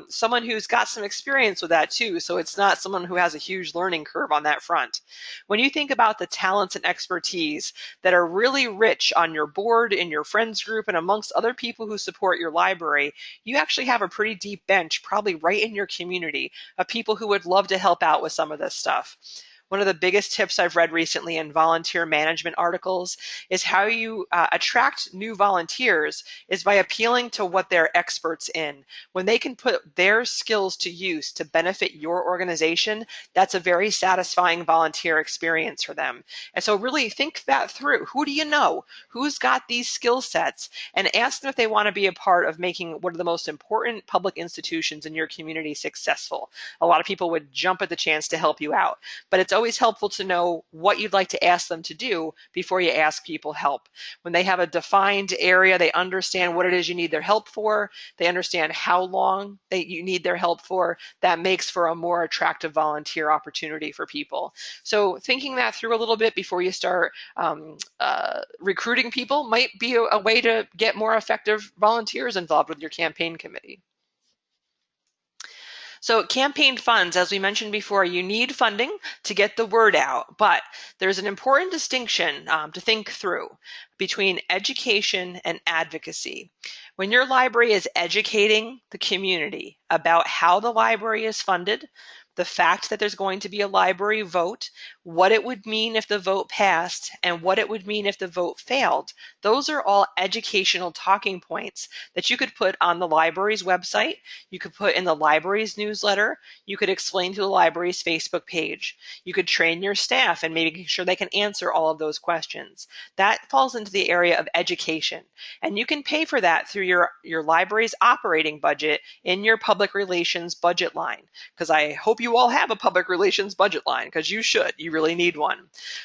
someone who's got some experience with that too, so it's not someone who has a huge learning curve on that front. When you think about the talents and expertise that are really rich on your board, in your friends group, and amongst other people who support your library, you actually have a pretty deep bench, probably right in your community, of people who would love to help out with some of this stuff. One of the biggest tips I've read recently in volunteer management articles is how you attract new volunteers is by appealing to what they're experts in. When they can put their skills to use to benefit your organization, that's a very satisfying volunteer experience for them. And so really think that through. Who do you know? Who's got these skill sets? And ask them if they want to be a part of making one of the most important public institutions in your community successful. A lot of people would jump at the chance to help you out, but it's always helpful to know what you'd like to ask them to do before you ask people help. When they have a defined area, they understand what it is you need their help for, they understand how long you need their help for, that makes for a more attractive volunteer opportunity for people. So thinking that through a little bit before you start recruiting people might be a way to get more effective volunteers involved with your campaign committee. So campaign funds, as we mentioned before, you need funding to get the word out, but there's an important distinction to think through between education and advocacy. When your library is educating the community about how the library is funded, the fact that there's going to be a library vote, what it would mean if the vote passed, and what it would mean if the vote failed. Those are all educational talking points that you could put on the library's website, you could put in the library's newsletter, you could explain to the library's Facebook page. You could train your staff and make sure they can answer all of those questions. That falls into the area of education, and you can pay for that through your library's operating budget in your public relations budget line, because I hope you all have a public relations budget line, because you should. You really need one.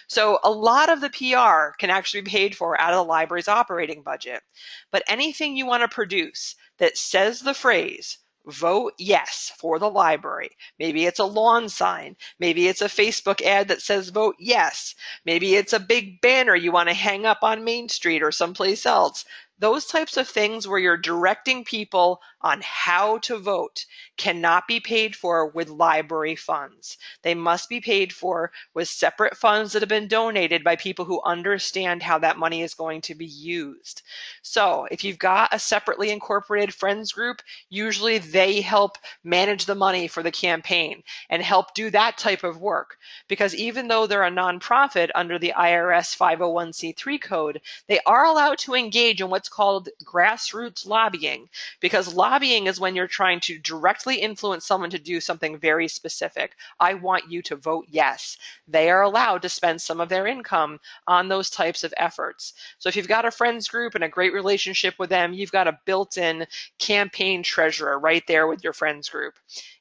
So a lot of the PR can actually be paid for out of the library's operating budget. But anything you want to produce that says the phrase, vote yes for the library. Maybe it's a lawn sign. Maybe it's a Facebook ad that says vote yes. Maybe it's a big banner you want to hang up on Main Street or someplace else. Those types of things where you're directing people on how to vote cannot be paid for with library funds. They must be paid for with separate funds that have been donated by people who understand how that money is going to be used. So if you've got a separately incorporated friends group, usually they help manage the money for the campaign and help do that type of work. Because even though they're a nonprofit under the IRS 501c3 code, they are allowed to engage in what's called grassroots lobbying, because lobbying is when you're trying to directly influence someone to do something very specific. I want you to vote yes. They are allowed to spend some of their income on those types of efforts. So if you've got a friends group and a great relationship with them, you've got a built-in campaign treasurer right there with your friends group.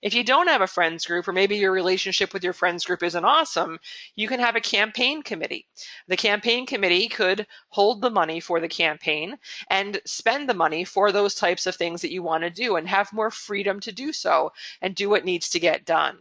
If you don't have a friends group, or maybe your relationship with your friends group isn't awesome, you can have a campaign committee. The campaign committee could hold the money for the campaign and spend the money for those types of things that you want to do and have more freedom to do so and do what needs to get done.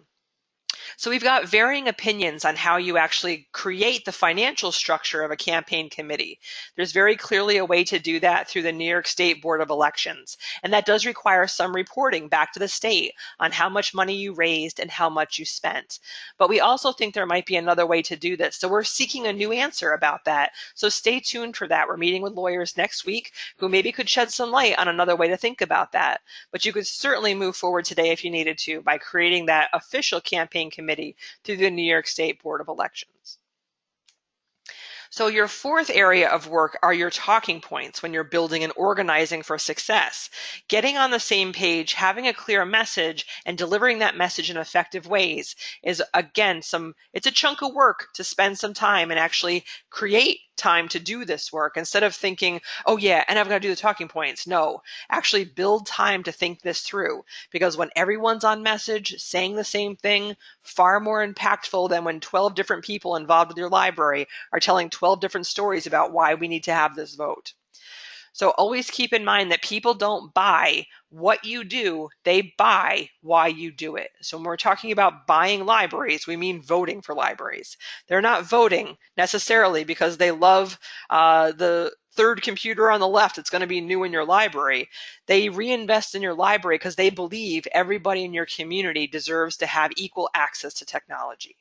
So we've got varying opinions on how you actually create the financial structure of a campaign committee. There's very clearly a way to do that through the New York State Board of Elections, and that does require some reporting back to the state on how much money you raised and how much you spent. But we also think there might be another way to do this, so we're seeking a new answer about that. So stay tuned for that. We're meeting with lawyers next week who maybe could shed some light on another way to think about that. But you could certainly move forward today if you needed to by creating that official campaign committee through the New York State Board of Elections. So your fourth area of work are your talking points when you're building and organizing for success. Getting on the same page, having a clear message, and delivering that message in effective ways is, again, it's a chunk of work to spend some time and actually create time to do this work instead of thinking, oh yeah, and I've got to do the talking points. No, actually build time to think this through, because when everyone's on message, saying the same thing, far more impactful than when 12 different people involved with your library are telling 12 different stories about why we need to have this vote. So always keep in mind that people don't buy what you do, they buy why you do it. So when we're talking about buying libraries, we mean voting for libraries. They're not voting necessarily because they love the third computer on the left that's going to be new in your library. They reinvest in your library because they believe everybody in your community deserves to have equal access to technology.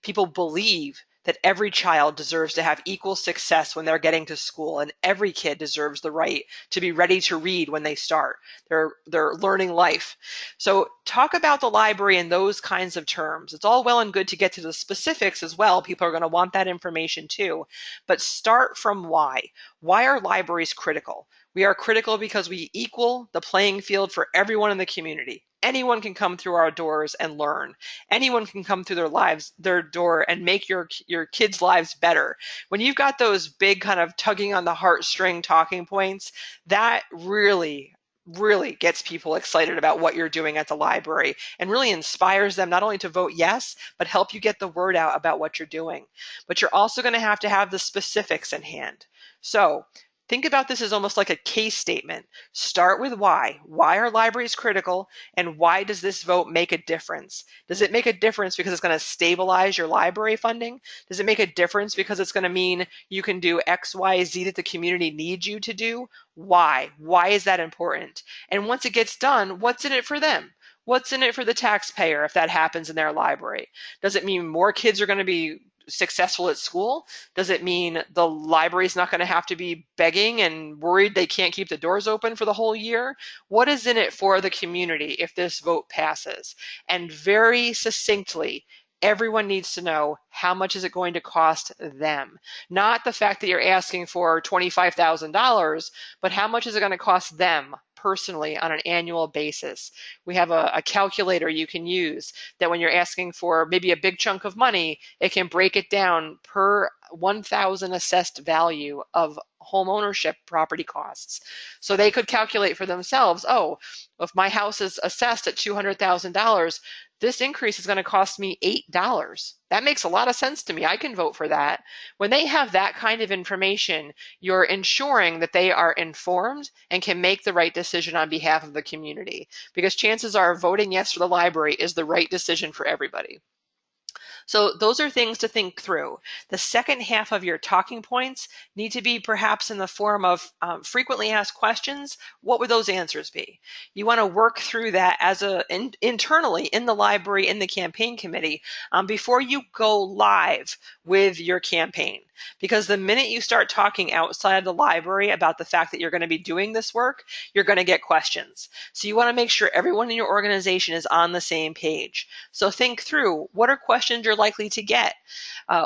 People believe that every child deserves to have equal success when they're getting to school, and every kid deserves the right to be ready to read when they start their learning life. So talk about the library in those kinds of terms. It's all well and good to get to the specifics as well. People are going to want that information too, but start from why. Why are libraries critical? We are critical because we equal the playing field for everyone in the community. Anyone can come through our doors and learn. Anyone can come through their door and make your kids' lives better. When you've got those big kind of tugging on the heartstring talking points, that really gets people excited about what you're doing at the library and really inspires them not only to vote yes, but help you get the word out about what you're doing. But you're also going to have the specifics in hand. So think about this as almost like a case statement. Start with why. Why are libraries critical, and why does this vote make a difference? Does it make a difference because it's going to stabilize your library funding? Does it make a difference because it's going to mean you can do X, Y, Z that the community needs you to do? Why? Why is that important? And once it gets done, what's in it for them? What's in it for the taxpayer if that happens in their library? Does it mean more kids are going to be successful at school? Does it mean the library's not going to have to be begging and worried they can't keep the doors open for the whole year? What is in it for the community if this vote passes? And very succinctly, everyone needs to know how much is it going to cost them. Not the fact that you're asking for $25,000, but how much is it going to cost them personally on an annual basis. We have a calculator you can use that when you're asking for maybe a big chunk of money, it can break it down per 1,000 assessed value of home ownership property costs. So they could calculate for themselves, oh, if my house is assessed at $200,000, this increase is going to cost me $8. That makes a lot of sense to me. I can vote for that. When they have that kind of information, you're ensuring that they are informed and can make the right decision on behalf of the community, because chances are voting yes for the library is the right decision for everybody. So those are things to think through. The second half of your talking points need to be perhaps in the form of frequently asked questions. What would those answers be? You want to work through that as internally in the library, in the campaign committee, before you go live with your campaign. Because the minute you start talking outside the library about the fact that you're going to be doing this work, you're going to get questions. So you want to make sure everyone in your organization is on the same page. So think through, what are questions you're likely to get?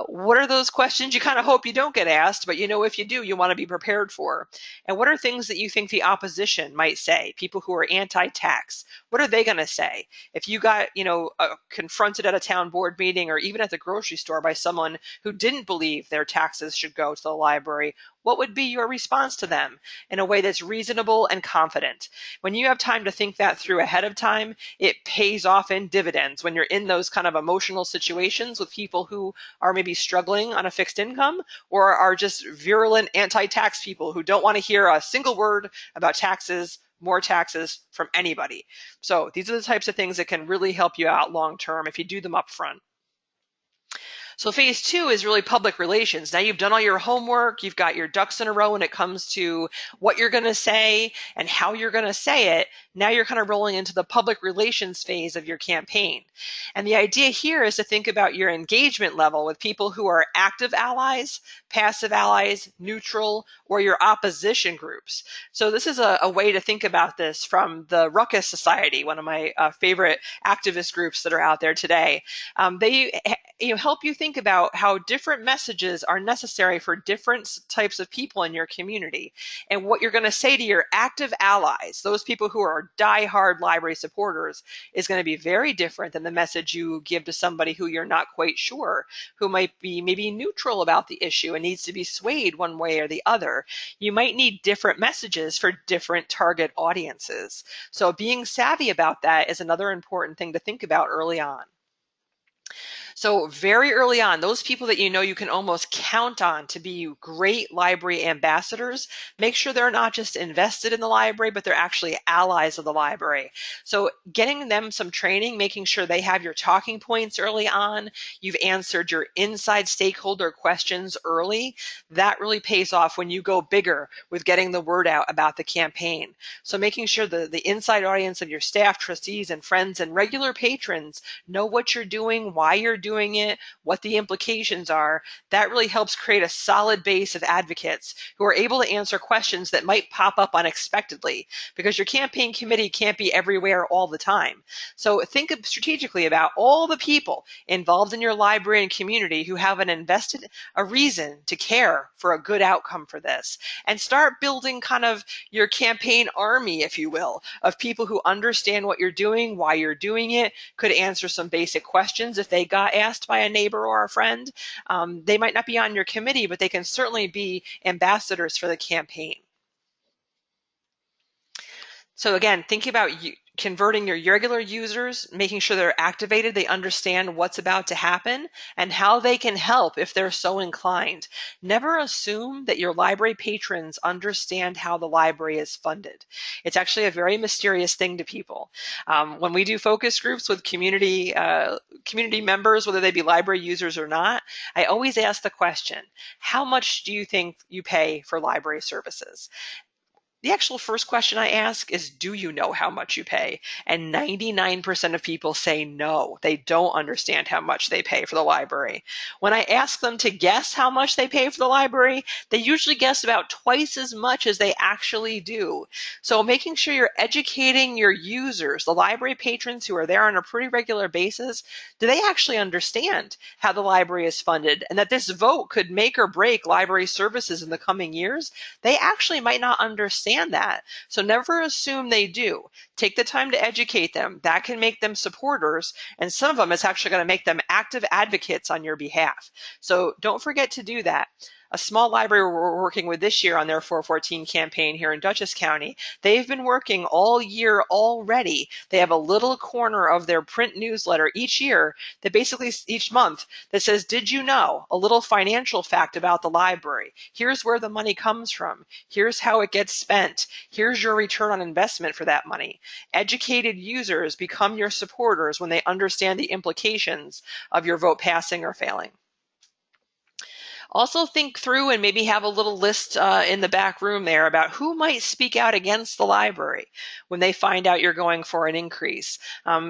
What are those questions you kind of hope you don't get asked, but you know if you do, you want to be prepared for? And what are things that you think the opposition might say, people who are anti-tax? What are they going to say? If you got, confronted at a town board meeting or even at the grocery store by someone who didn't believe their taxes should go to the library, what would be your response to them in a way that's reasonable and confident? When you have time to think that through ahead of time, it pays off in dividends when you're in those kind of emotional situations with people who are maybe struggling on a fixed income or are just virulent anti-tax people who don't want to hear a single word about taxes, more taxes from anybody. So these are the types of things that can really help you out long term if you do them up front. So phase two is really public relations. Now you've done all your homework, you've got your ducks in a row when it comes to what you're going to say and how you're going to say it. Now you're kind of rolling into the public relations phase of your campaign. And the idea here is to think about your engagement level with people who are active allies, passive allies, neutral, or your opposition groups. So this is a way to think about this from the Ruckus Society, one of my favorite activist groups that are out there today. They help you think about how different messages are necessary for different types of people in your community. And what you're going to say to your active allies, those people who are diehard library supporters, is going to be very different than the message you give to somebody who you're not quite sure, who might be maybe neutral about the issue and needs to be swayed one way or the other. You might need different messages for different target audiences. So being savvy about that is another important thing to think about early on. So very early on, those people that you know you can almost count on to be great library ambassadors, make sure they're not just invested in the library, but they're actually allies of the library. So getting them some training, making sure they have your talking points early on, you've answered your inside stakeholder questions early, that really pays off when you go bigger with getting the word out about the campaign. So making sure the inside audience of your staff, trustees, and friends and regular patrons know what you're doing, why you're doing it, what the implications are, that really helps create a solid base of advocates who are able to answer questions that might pop up unexpectedly, because your campaign committee can't be everywhere all the time. So think strategically about all the people involved in your library and community who have a reason to care for a good outcome for this, and start building kind of your campaign army, if you will, of people who understand what you're doing, why you're doing it, could answer some basic questions if they got asked by a neighbor or a friend. They might not be on your committee, but they can certainly be ambassadors for the campaign. So again, thinking about converting your regular users, making sure they're activated, they understand what's about to happen and how they can help if they're so inclined. Never assume that your library patrons understand how the library is funded. It's actually a very mysterious thing to people. When we do focus groups with community members, whether they be library users or not, I always ask the question, how much do you think you pay for library services? The actual first question I ask is, do you know how much you pay? And 99% of people say no. They don't understand how much they pay for the library. When I ask them to guess how much they pay for the library, they usually guess about twice as much as they actually do. So making sure you're educating your users, the library patrons who are there on a pretty regular basis, do they actually understand how the library is funded and that this vote could make or break library services in the coming years? They actually might not understand that. So never assume they do. Take the time to educate them. That can make them supporters, and some of them it's actually going to make them active advocates on your behalf. So don't forget to do that. A small library we're working with this year on their 414 campaign here in Dutchess County, they've been working all year already. They have a little corner of their print newsletter each year that basically each month that says, did you know? A little financial fact about the library. Here's where the money comes from. Here's how it gets spent. Here's your return on investment for that money. Educated users become your supporters when they understand the implications of your vote passing or failing. Also think through and maybe have a little list in the back room there about who might speak out against the library when they find out you're going for an increase.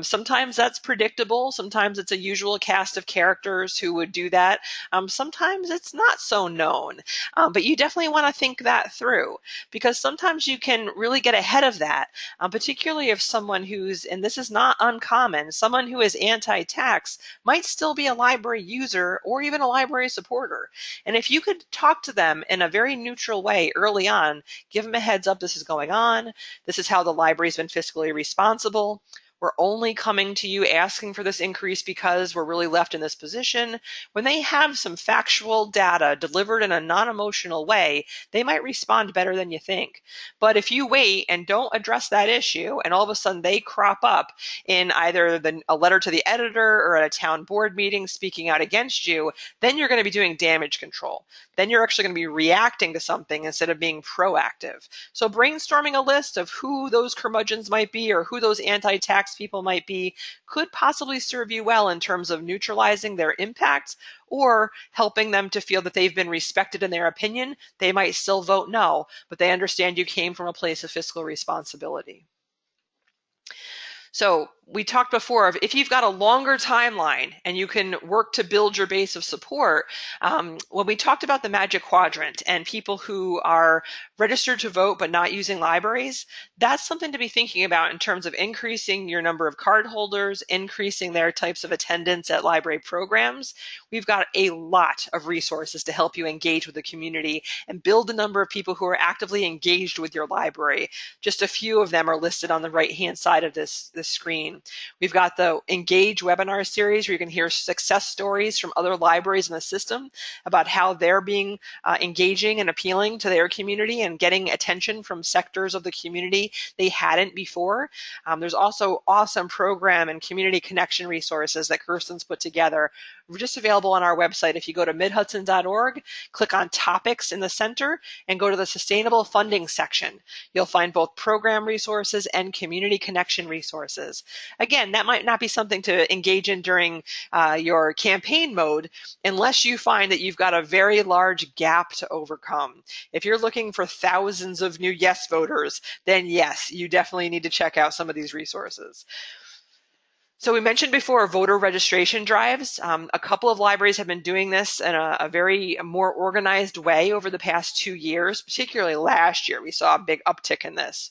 Sometimes that's predictable. Sometimes it's a usual cast of characters who would do that. Sometimes it's not so known, but you definitely want to think that through, because sometimes you can really get ahead of that, particularly if someone who's, and this is not uncommon, someone who is anti-tax might still be a library user or even a library supporter. And if you could talk to them in a very neutral way early on, give them a heads up, this is going on, this is how the library's been fiscally responsible, we're only coming to you asking for this increase because we're really left in this position. When they have some factual data delivered in a non-emotional way, they might respond better than you think. But if you wait and don't address that issue, and all of a sudden they crop up in either a letter to the editor or at a town board meeting speaking out against you, then you're going to be doing damage control. Then you're actually going to be reacting to something instead of being proactive. So brainstorming a list of who those curmudgeons might be or who those anti-tax perhaps people might be could possibly serve you well in terms of neutralizing their impact or helping them to feel that they've been respected in their opinion. They might still vote no, but they understand you came from a place of fiscal responsibility. So we talked before of if you've got a longer timeline and you can work to build your base of support, when we talked about the Magic Quadrant and people who are registered to vote but not using libraries, that's something to be thinking about in terms of increasing your number of card holders, increasing their types of attendance at library programs. We've got a lot of resources to help you engage with the community and build the number of people who are actively engaged with your library. Just a few of them are listed on the right-hand side of this screen. We've got the Engage webinar series where you can hear success stories from other libraries in the system about how they're being engaging and appealing to their community and getting attention from sectors of the community they hadn't before. There's also awesome program and community connection resources that Kirsten's put together, just available on our website. If you go to midhudson.org, click on topics in the center and go to the sustainable funding section. You'll find both program resources and community connection resources. Again, that might not be something to engage in during your campaign mode unless you find that you've got a very large gap to overcome. If you're looking for thousands of new yes voters, then yes, you definitely need to check out some of these resources. So we mentioned before voter registration drives. A couple of libraries have been doing this in a very more organized way over the past 2 years, particularly last year. We saw a big uptick in this.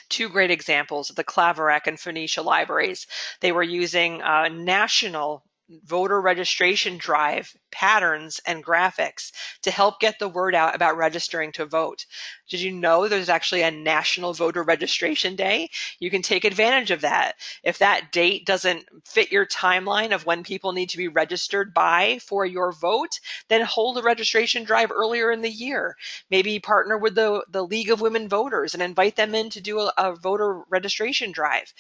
Two great examples, the Claverack and Phoenicia libraries. They were using national voter registration drive patterns and graphics to help get the word out about registering to vote. Did you know there's actually a National Voter Registration Day? You can take advantage of that. If that date doesn't fit your timeline of when people need to be registered by for your vote, then hold a registration drive earlier in the year. Maybe partner with the League of Women Voters and invite them in to do a voter registration drive.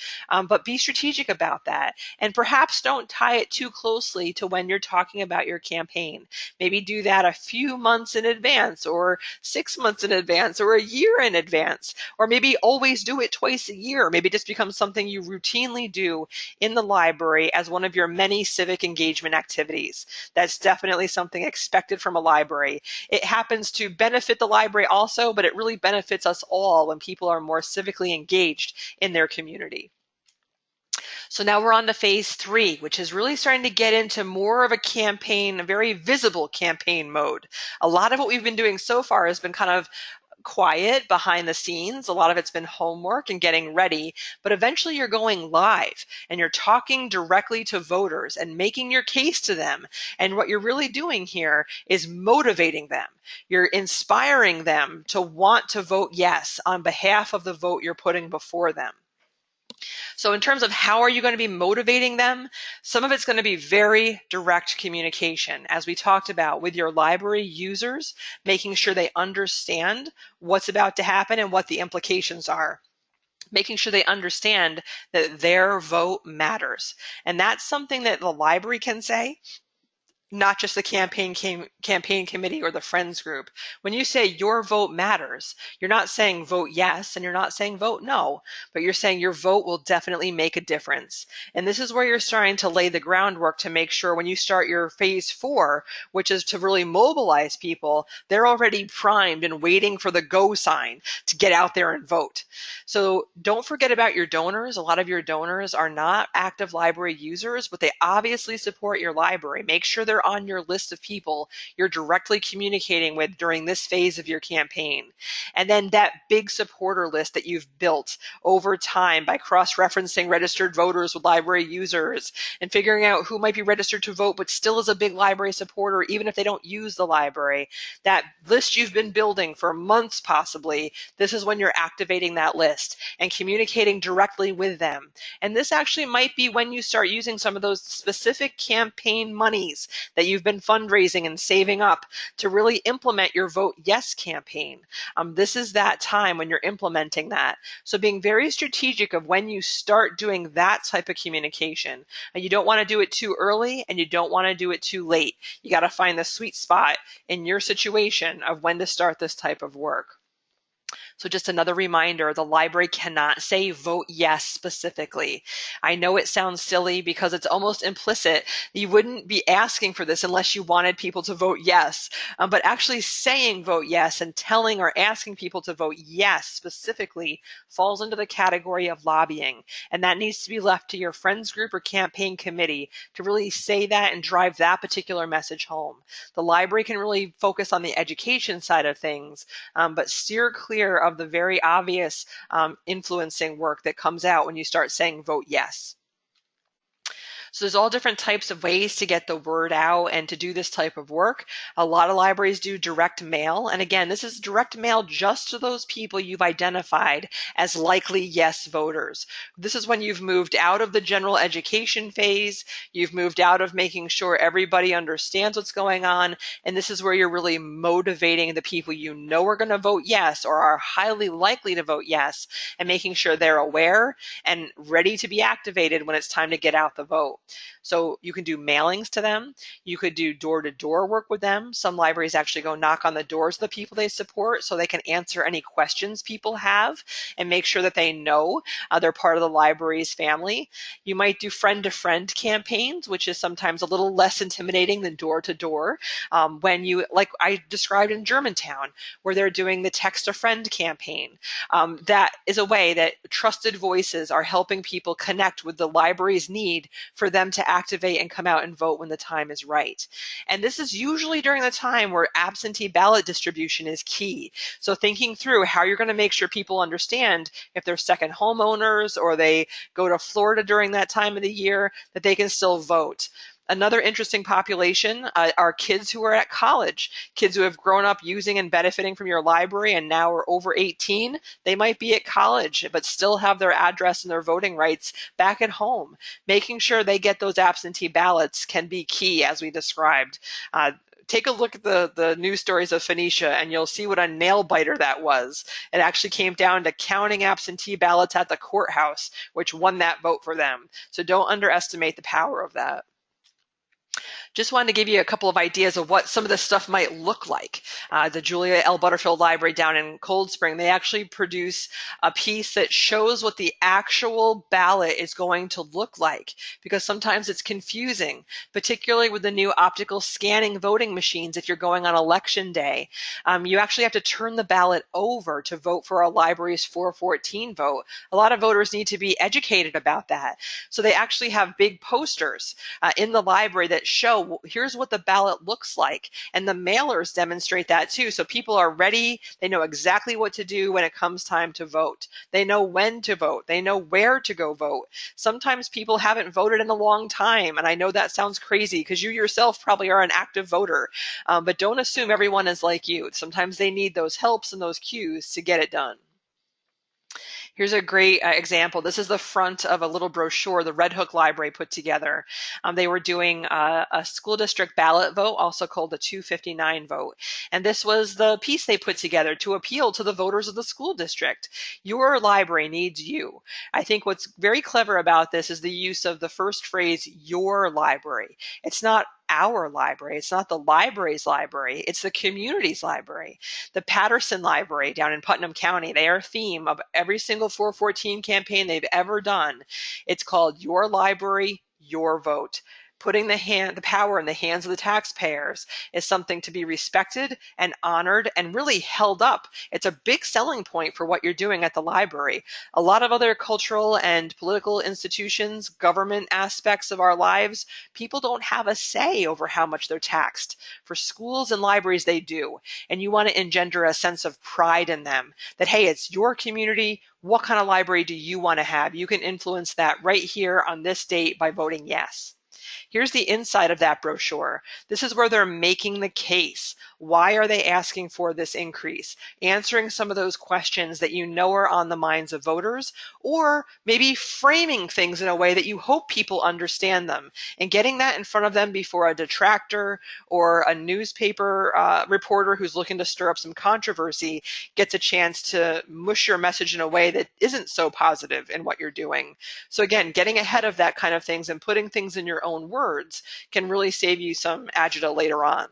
But be strategic about that. And perhaps don't tie it too closely to when you're talking about your campaign. Maybe do that a few months in advance or 6 months in advance or a year in advance, or maybe always do it twice a year. Maybe it just becomes something you routinely do in the library as one of your many civic engagement activities. That's definitely something expected from a library. It happens to benefit the library also, but it really benefits us all when people are more civically engaged in their community. So now we're on to phase 3, which is really starting to get into more of a campaign, a very visible campaign mode. A lot of what we've been doing so far has been kind of quiet behind the scenes. A lot of it's been homework and getting ready, but eventually you're going live and you're talking directly to voters and making your case to them. And what you're really doing here is motivating them. You're inspiring them to want to vote yes on behalf of the vote you're putting before them. So in terms of how are you going to be motivating them, some of it's going to be very direct communication, as we talked about with your library users, making sure they understand what's about to happen and what the implications are. Making sure they understand that their vote matters. And that's something that the library can say, not just the campaign committee or the friends group. When you say your vote matters, you're not saying vote yes and you're not saying vote no, but you're saying your vote will definitely make a difference. And this is where you're starting to lay the groundwork to make sure when you start your phase 4, which is to really mobilize people, they're already primed and waiting for the go sign to get out there and vote. So don't forget about your donors. A lot of your donors are not active library users, but they obviously support your library. Make sure they're on your list of people you're directly communicating with during this phase of your campaign. And then that big supporter list that you've built over time by cross-referencing registered voters with library users and figuring out who might be registered to vote but still is a big library supporter even if they don't use the library. That list you've been building for months possibly, this is when you're activating that list and communicating directly with them. And this actually might be when you start using some of those specific campaign monies that you've been fundraising and saving up to really implement your Vote Yes campaign. This is that time when you're implementing that. So being very strategic of when you start doing that type of communication. And you don't want to do it too early and you don't want to do it too late. You got to find the sweet spot in your situation of when to start this type of work. So just another reminder, the library cannot say vote yes specifically. I know it sounds silly because it's almost implicit. You wouldn't be asking for this unless you wanted people to vote yes. But actually saying vote yes and telling or asking people to vote yes specifically falls into the category of lobbying. And that needs to be left to your friends group or campaign committee to really say that and drive that particular message home. The library can really focus on the education side of things, but steer clear of the very obvious influencing work that comes out when you start saying vote yes. So there's all different types of ways to get the word out and to do this type of work. A lot of libraries do direct mail. And again, this is direct mail just to those people you've identified as likely yes voters. This is when you've moved out of the general education phase. You've moved out of making sure everybody understands what's going on. And this is where you're really motivating the people you know are going to vote yes or are highly likely to vote yes, and making sure they're aware and ready to be activated when it's time to get out the vote. So you can do mailings to them. You could do door-to-door work with them. Some libraries actually go knock on the doors of the people they support so they can answer any questions people have and make sure that they know they're part of the library's family. You might do friend-to-friend campaigns, which is sometimes a little less intimidating than door-to-door. When you, like I described in Germantown, where they're doing the text-a-friend campaign. That is a way that trusted voices are helping people connect with the library's need for them to activate and come out and vote when the time is right. And this is usually during the time where absentee ballot distribution is key. So thinking through how you're going to make sure people understand if they're second homeowners or they go to Florida during that time of the year, that they can still vote. Another interesting population are kids who are at college, kids who have grown up using and benefiting from your library and now are over 18. They might be at college, but still have their address and their voting rights back at home. Making sure they get those absentee ballots can be key, as we described. Take a look at the news stories of Phoenicia and you'll see what a nail biter that was. It actually came down to counting absentee ballots at the courthouse, which won that vote for them. So don't underestimate the power of that. Just wanted to give you a couple of ideas of what some of this stuff might look like. The Julia L. Butterfield Library down in Cold Spring, they actually produce a piece that shows what the actual ballot is going to look like, because sometimes it's confusing, particularly with the new optical scanning voting machines. If you're going on election day, you actually have to turn the ballot over to vote for a library's 414 vote. A lot of voters need to be educated about that. So they actually have big posters in the library that show, here's what the ballot looks like. And the mailers demonstrate that too. So people are ready. They know exactly what to do when it comes time to vote. They know when to vote. They know where to go vote. Sometimes people haven't voted in a long time. And I know that sounds crazy because you yourself probably are an active voter. But don't assume everyone is like you. Sometimes they need those helps and those cues to get it done. Here's a great example. This is the front of a little brochure the Red Hook Library put together. They were doing a school district ballot vote, also called the 259 vote. And this was the piece they put together to appeal to the voters of the school district. Your library needs you. I think what's very clever about this is the use of the first phrase, your library. It's not our library. It's not the library's library. It's the community's library. The Patterson Library down in Putnam County, their theme of every single 414 campaign they've ever done, it's called Your Library, Your Vote. Putting the power in the hands of the taxpayers is something to be respected and honored and really held up. It's a big selling point for what you're doing at the library. A lot of other cultural and political institutions, government aspects of our lives, people don't have a say over how much they're taxed. For schools and libraries, they do. And you want to engender a sense of pride in them that, hey, it's your community. What kind of library do you want to have? You can influence that right here on this date by voting yes. Here's the inside of that brochure. This is where they're making the case. Why are they asking for this increase? Answering some of those questions that you know are on the minds of voters, or maybe framing things in a way that you hope people understand them, and getting that in front of them before a detractor or a newspaper reporter who's looking to stir up some controversy gets a chance to mush your message in a way that isn't so positive in what you're doing. So again, getting ahead of that kind of things and putting things in your own words can really save you some agita later on.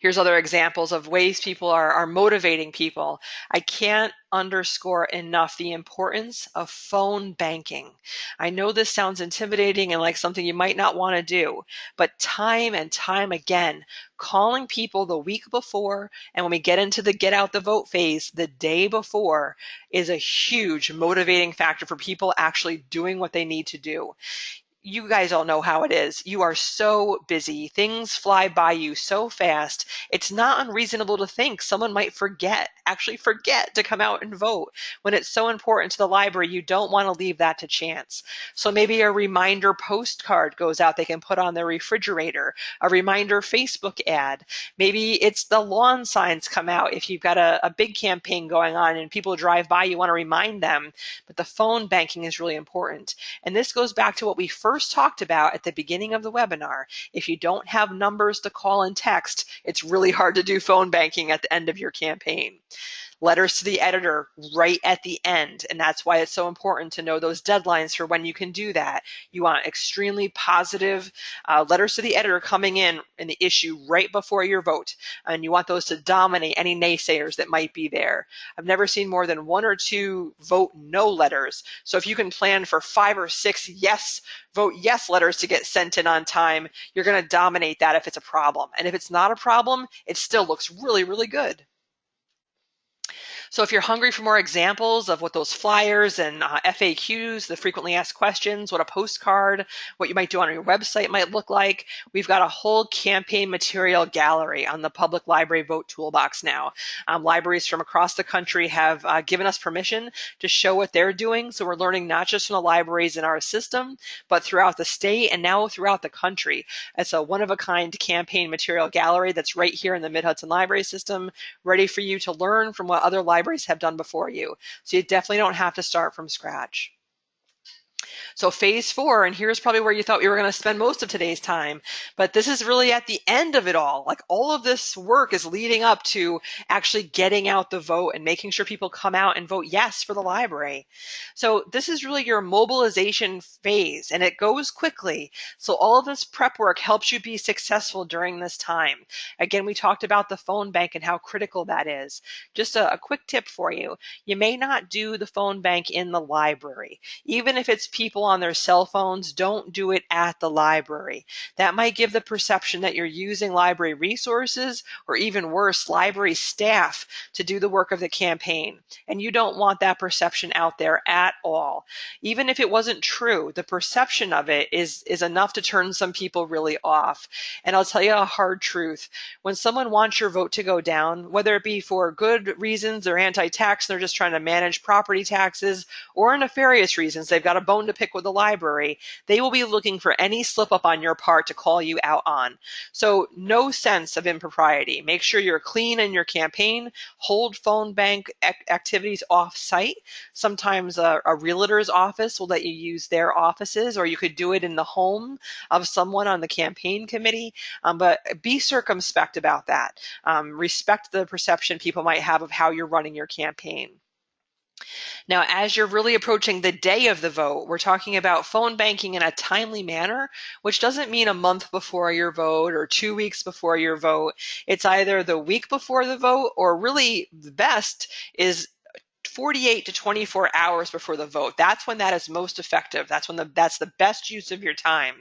Here's other examples of ways people are motivating people. I can't underscore enough the importance of phone banking. I know this sounds intimidating and like something you might not want to do, but time and time again, calling people the week before and when we get into the get out the vote phase, the day before, is a huge motivating factor for people actually doing what they need to do. You guys all know how it is. You are so busy. Things fly by you so fast. It's not unreasonable to think someone might actually forget to come out and vote. When it's so important to the library, you don't want to leave that to chance. So maybe a reminder postcard goes out they can put on their refrigerator, a reminder Facebook ad. Maybe it's the lawn signs come out if you've got a big campaign going on and people drive by, you want to remind them. But the phone banking is really important. And this goes back to what we first talked about at the beginning of the webinar. If you don't have numbers to call and text, it's really hard to do phone banking at the end of your campaign. Letters to the editor right at the end, and that's why it's so important to know those deadlines for when you can do that. You want extremely positive letters to the editor coming in the issue right before your vote, and you want those to dominate any naysayers that might be there. I've never seen more than 1 or 2 vote no letters, so if you can plan for 5 or 6 vote yes letters to get sent in on time, you're going to dominate that if it's a problem. And if it's not a problem, it still looks really, really good. So if you're hungry for more examples of what those flyers and FAQs, the frequently asked questions, what a postcard, what you might do on your website might look like, we've got a whole campaign material gallery on the Public Library Vote Toolbox now. Libraries from across the country have given us permission to show what they're doing. So we're learning not just from the libraries in our system, but throughout the state and now throughout the country. It's a one-of-a-kind campaign material gallery that's right here in the Mid-Hudson Library System, ready for you to learn from what other libraries have done before you. So you definitely don't have to start from scratch. So phase 4, and here's probably where you thought we were going to spend most of today's time, but this is really at the end of it all. Like all of this work is leading up to actually getting out the vote and making sure people come out and vote yes for the library. So this is really your mobilization phase, and it goes quickly. So all of this prep work helps you be successful during this time. Again, we talked about the phone bank and how critical that is. Just a quick tip for you. You may not do the phone bank in the library. Even if it's people on their cell phones, don't do it at the library. That might give the perception that you're using library resources, or even worse, library staff to do the work of the campaign. And you don't want that perception out there at all. Even if it wasn't true, the perception of it is enough to turn some people really off. And I'll tell you a hard truth. When someone wants your vote to go down, whether it be for good reasons or anti-tax, they're just trying to manage property taxes, or nefarious reasons, they've got a bone to pick with the library, they will be looking for any slip up on your part to call you out on. So no sense of impropriety. Make sure you're clean in your campaign. Hold phone bank activities off site. Sometimes a realtor's office will let you use their offices, or you could do it in the home of someone on the campaign committee. But be circumspect about that. Respect the perception people might have of how you're running your campaign. Now, as you're really approaching the day of the vote, we're talking about phone banking in a timely manner, which doesn't mean a month before your vote or 2 weeks before your vote. It's either the week before the vote, or really the best is 48 to 24 hours before the vote. That's when that is most effective. That's the best use of your time.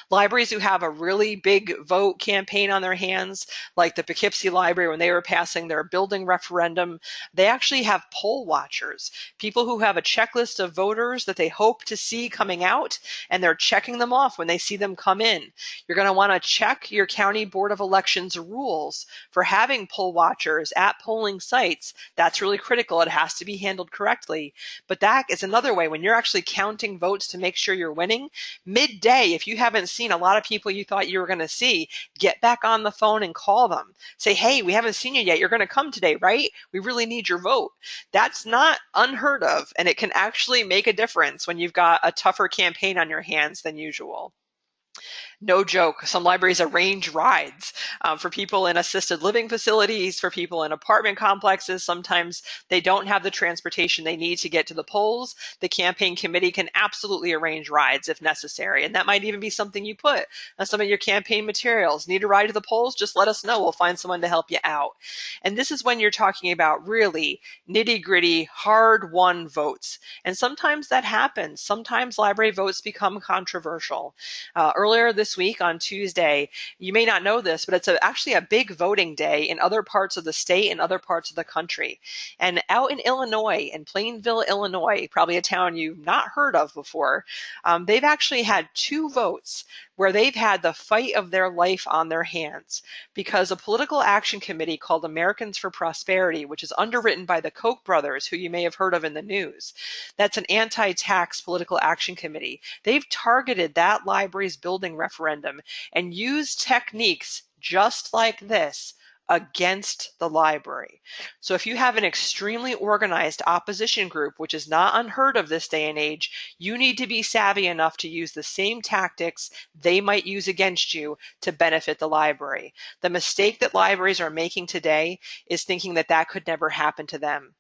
Libraries who have a really big vote campaign on their hands, like the Poughkeepsie Library when they were passing their building referendum, they actually have poll watchers, people who have a checklist of voters that they hope to see coming out, and they're checking them off when they see them come in. You're going to want to check your County Board of Elections rules for having poll watchers at polling sites. That's really critical. It has to be handled correctly. But that is another way when you're actually counting votes to make sure you're winning. Midday, if you haven't seen a lot of people you thought you were going to see, get back on the phone and call them. Say, hey, we haven't seen you yet. You're going to come today, right? We really need your vote. That's not unheard of, and it can actually make a difference when you've got a tougher campaign on your hands than usual. No joke. Some libraries arrange rides for people in assisted living facilities, for people in apartment complexes. Sometimes they don't have the transportation they need to get to the polls. The campaign committee can absolutely arrange rides if necessary. And that might even be something you put on some of your campaign materials. Need a ride to the polls? Just let us know. We'll find someone to help you out. And this is when you're talking about really nitty-gritty, hard-won votes. And sometimes that happens. Sometimes library votes become controversial. Earlier this week on Tuesday, you may not know this, but it's actually a big voting day in other parts of the state and other parts of the country. And out in Illinois, in Plainville, Illinois, probably a town you've not heard of before, they've actually had 2 votes where they've had the fight of their life on their hands because a political action committee called Americans for Prosperity, which is underwritten by the Koch brothers, who you may have heard of in the news, that's an anti-tax political action committee. They've targeted that library's building referendum and used techniques just like this against the library. So if you have an extremely organized opposition group, which is not unheard of this day and age, you need to be savvy enough to use the same tactics they might use against you to benefit the library. The mistake that libraries are making today is thinking that that could never happen to them.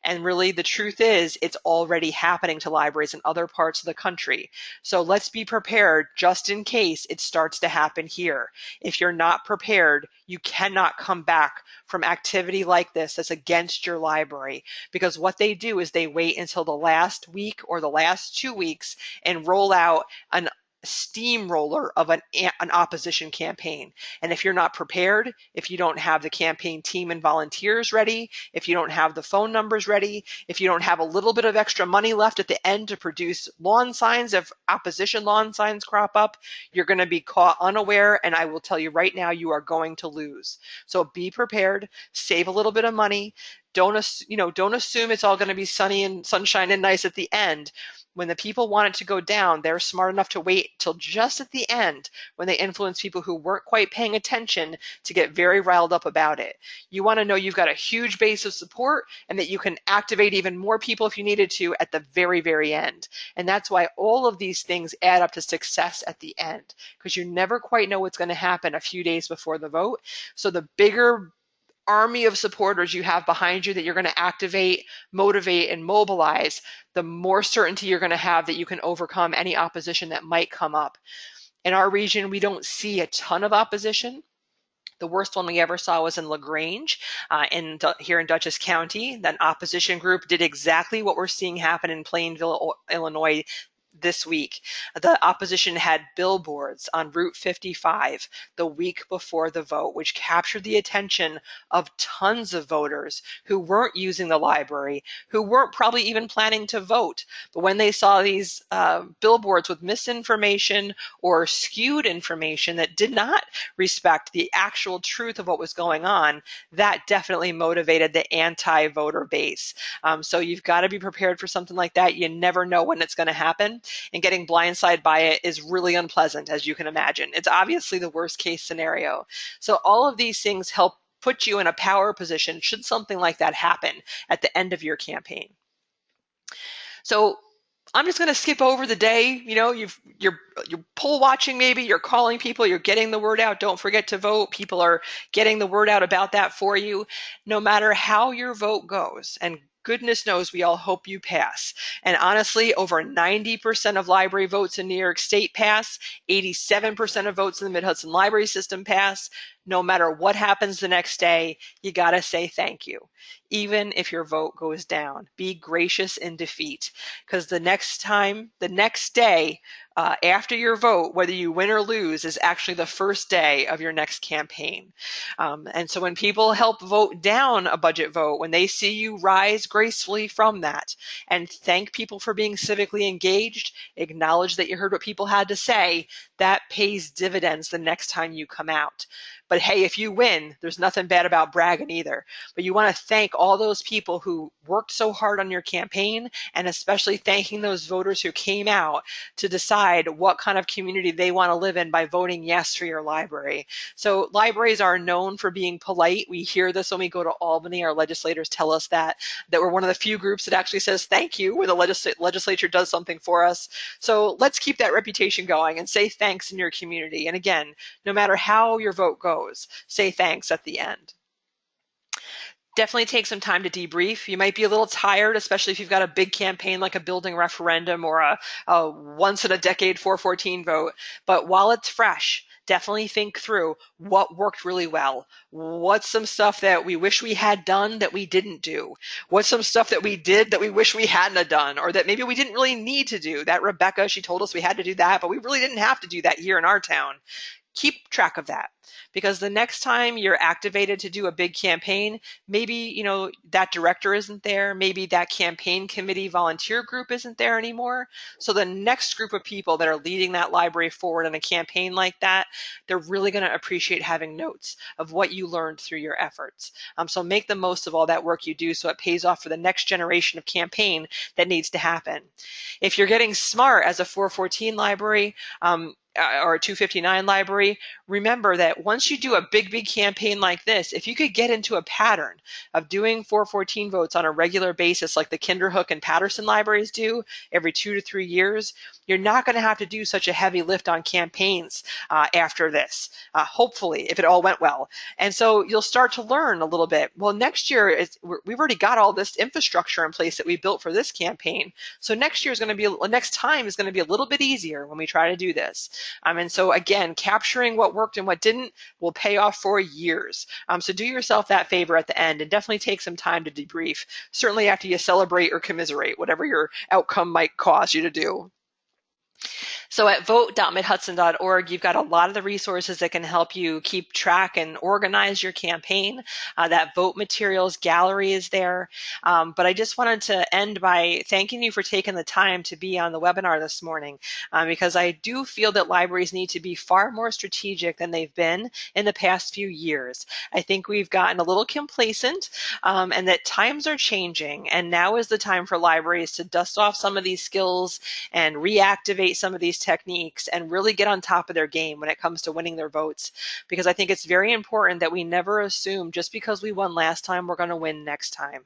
And really, the truth is, it's already happening to libraries in other parts of the country. So let's be prepared just in case it starts to happen here. If you're not prepared, you cannot come back from activity like this that's against your library, because what they do is they wait until the last week or the last 2 weeks and roll out an steamroller of an opposition campaign. And if you're not prepared, if you don't have the campaign team and volunteers ready, if you don't have the phone numbers ready, if you don't have a little bit of extra money left at the end to produce lawn signs, if opposition lawn signs crop up, you're going to be caught unaware, and I will tell you right now, you are going to lose. So be prepared, save a little bit of money. Don't assume it's all going to be sunny and sunshine and nice at the end. When the people want it to go down, they're smart enough to wait till just at the end when they influence people who weren't quite paying attention to get very riled up about it. You want to know you've got a huge base of support and that you can activate even more people if you needed to at the very, very end. And that's why all of these things add up to success at the end, because you never quite know what's going to happen a few days before the vote. So the bigger army of supporters you have behind you that you're going to activate, motivate, and mobilize, the more certainty you're going to have that you can overcome any opposition that might come up. In our region, we don't see a ton of opposition. The worst one we ever saw was in LaGrange, here in Dutchess County. That opposition group did exactly what we're seeing happen in Plainville, Illinois this week. The opposition had billboards on Route 55 the week before the vote, which captured the attention of tons of voters who weren't using the library, who weren't probably even planning to vote. But when they saw these billboards with misinformation or skewed information that did not respect the actual truth of what was going on, that definitely motivated the anti-voter base. So you've got to be prepared for something like that. You never know when it's going to happen. And getting blindsided by it is really unpleasant, as you can imagine. It's obviously the worst case scenario. So all of these things help put you in a power position should something like that happen at the end of your campaign. So I'm just going to skip over the day. You're poll watching, maybe you're calling people, you're getting the word out. Don't forget to vote. People are getting the word out about that for you. No matter how your vote goes, and goodness knows we all hope you pass. And honestly, over 90% of library votes in New York State pass, 87% of votes in the Mid-Hudson Library System pass. No matter what happens the next day, you gotta say thank you. Even if your vote goes down, be gracious in defeat, because the next day, after your vote, whether you win or lose, is actually the first day of your next campaign. And so when people help vote down a budget vote, when they see you rise gracefully from that and thank people for being civically engaged, acknowledge that you heard what people had to say, that pays dividends the next time you come out. But hey, if you win, there's nothing bad about bragging either. But you want to thank all those people who worked so hard on your campaign, and especially thanking those voters who came out to decide what kind of community they want to live in by voting yes for your library. So libraries are known for being polite. We hear this when we go to Albany. Our legislators tell us that we're one of the few groups that actually says thank you when the legislature does something for us. So let's keep that reputation going and say thanks in your community. And again, no matter how your vote goes, say thanks at the end. Definitely take some time to debrief. You might be a little tired, especially if you've got a big campaign like a building referendum or a once in a decade 414 vote. But while it's fresh, definitely think through what worked really well. What's some stuff that we wish we had done that we didn't do? What's some stuff that we did that we wish we hadn't have done, or that maybe we didn't really need to do? That Rebecca, she told us we had to do that, but we really didn't have to do that here in our town. Keep track of that, because the next time you're activated to do a big campaign, maybe that director isn't there, maybe that campaign committee volunteer group isn't there anymore. So the next group of people that are leading that library forward in a campaign like that, they're really going to appreciate having notes of what you learned through your efforts. So make the most of all that work you do so it pays off for the next generation of campaign that needs to happen. If you're getting smart as a 414 library, or a 259 library, remember that once you do a big campaign like this, if you could get into a pattern of doing 414 votes on a regular basis like the Kinderhook and Patterson libraries do every 2 to 3 years, you're not going to have to do such a heavy lift on campaigns after this, hopefully, if it all went well. And so you'll start to learn a little bit. Well, next year, we've already got all this infrastructure in place that we built for this campaign. So next time is going to be a little bit easier when we try to do this. And so again, capturing what worked and what didn't will pay off for years. So do yourself that favor at the end and definitely take some time to debrief, certainly after you celebrate or commiserate, whatever your outcome might cause you to do. So at vote.midhudson.org, you've got a lot of the resources that can help you keep track and organize your campaign. That vote materials gallery is there. But I just wanted to end by thanking you for taking the time to be on the webinar this morning, because I do feel that libraries need to be far more strategic than they've been in the past few years. I think we've gotten a little complacent, and that times are changing, and now is the time for libraries to dust off some of these skills and reactivate some of these techniques and really get on top of their game when it comes to winning their votes, because I think it's very important that we never assume just because we won last time we're going to win next time.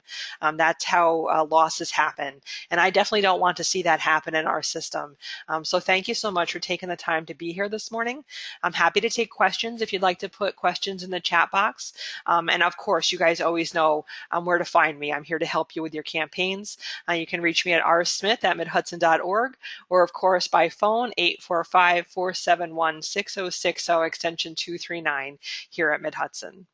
That's how losses happen, and I definitely don't want to see that happen in our system. So thank you so much for taking the time to be here this morning. I'm happy to take questions if you'd like to put questions in the chat box, and of course you guys always know where to find me. I'm here to help you with your campaigns. You can reach me at rsmith@midhudson.org, or of course by phone 845-471-6060 extension 239 here at Mid-Hudson.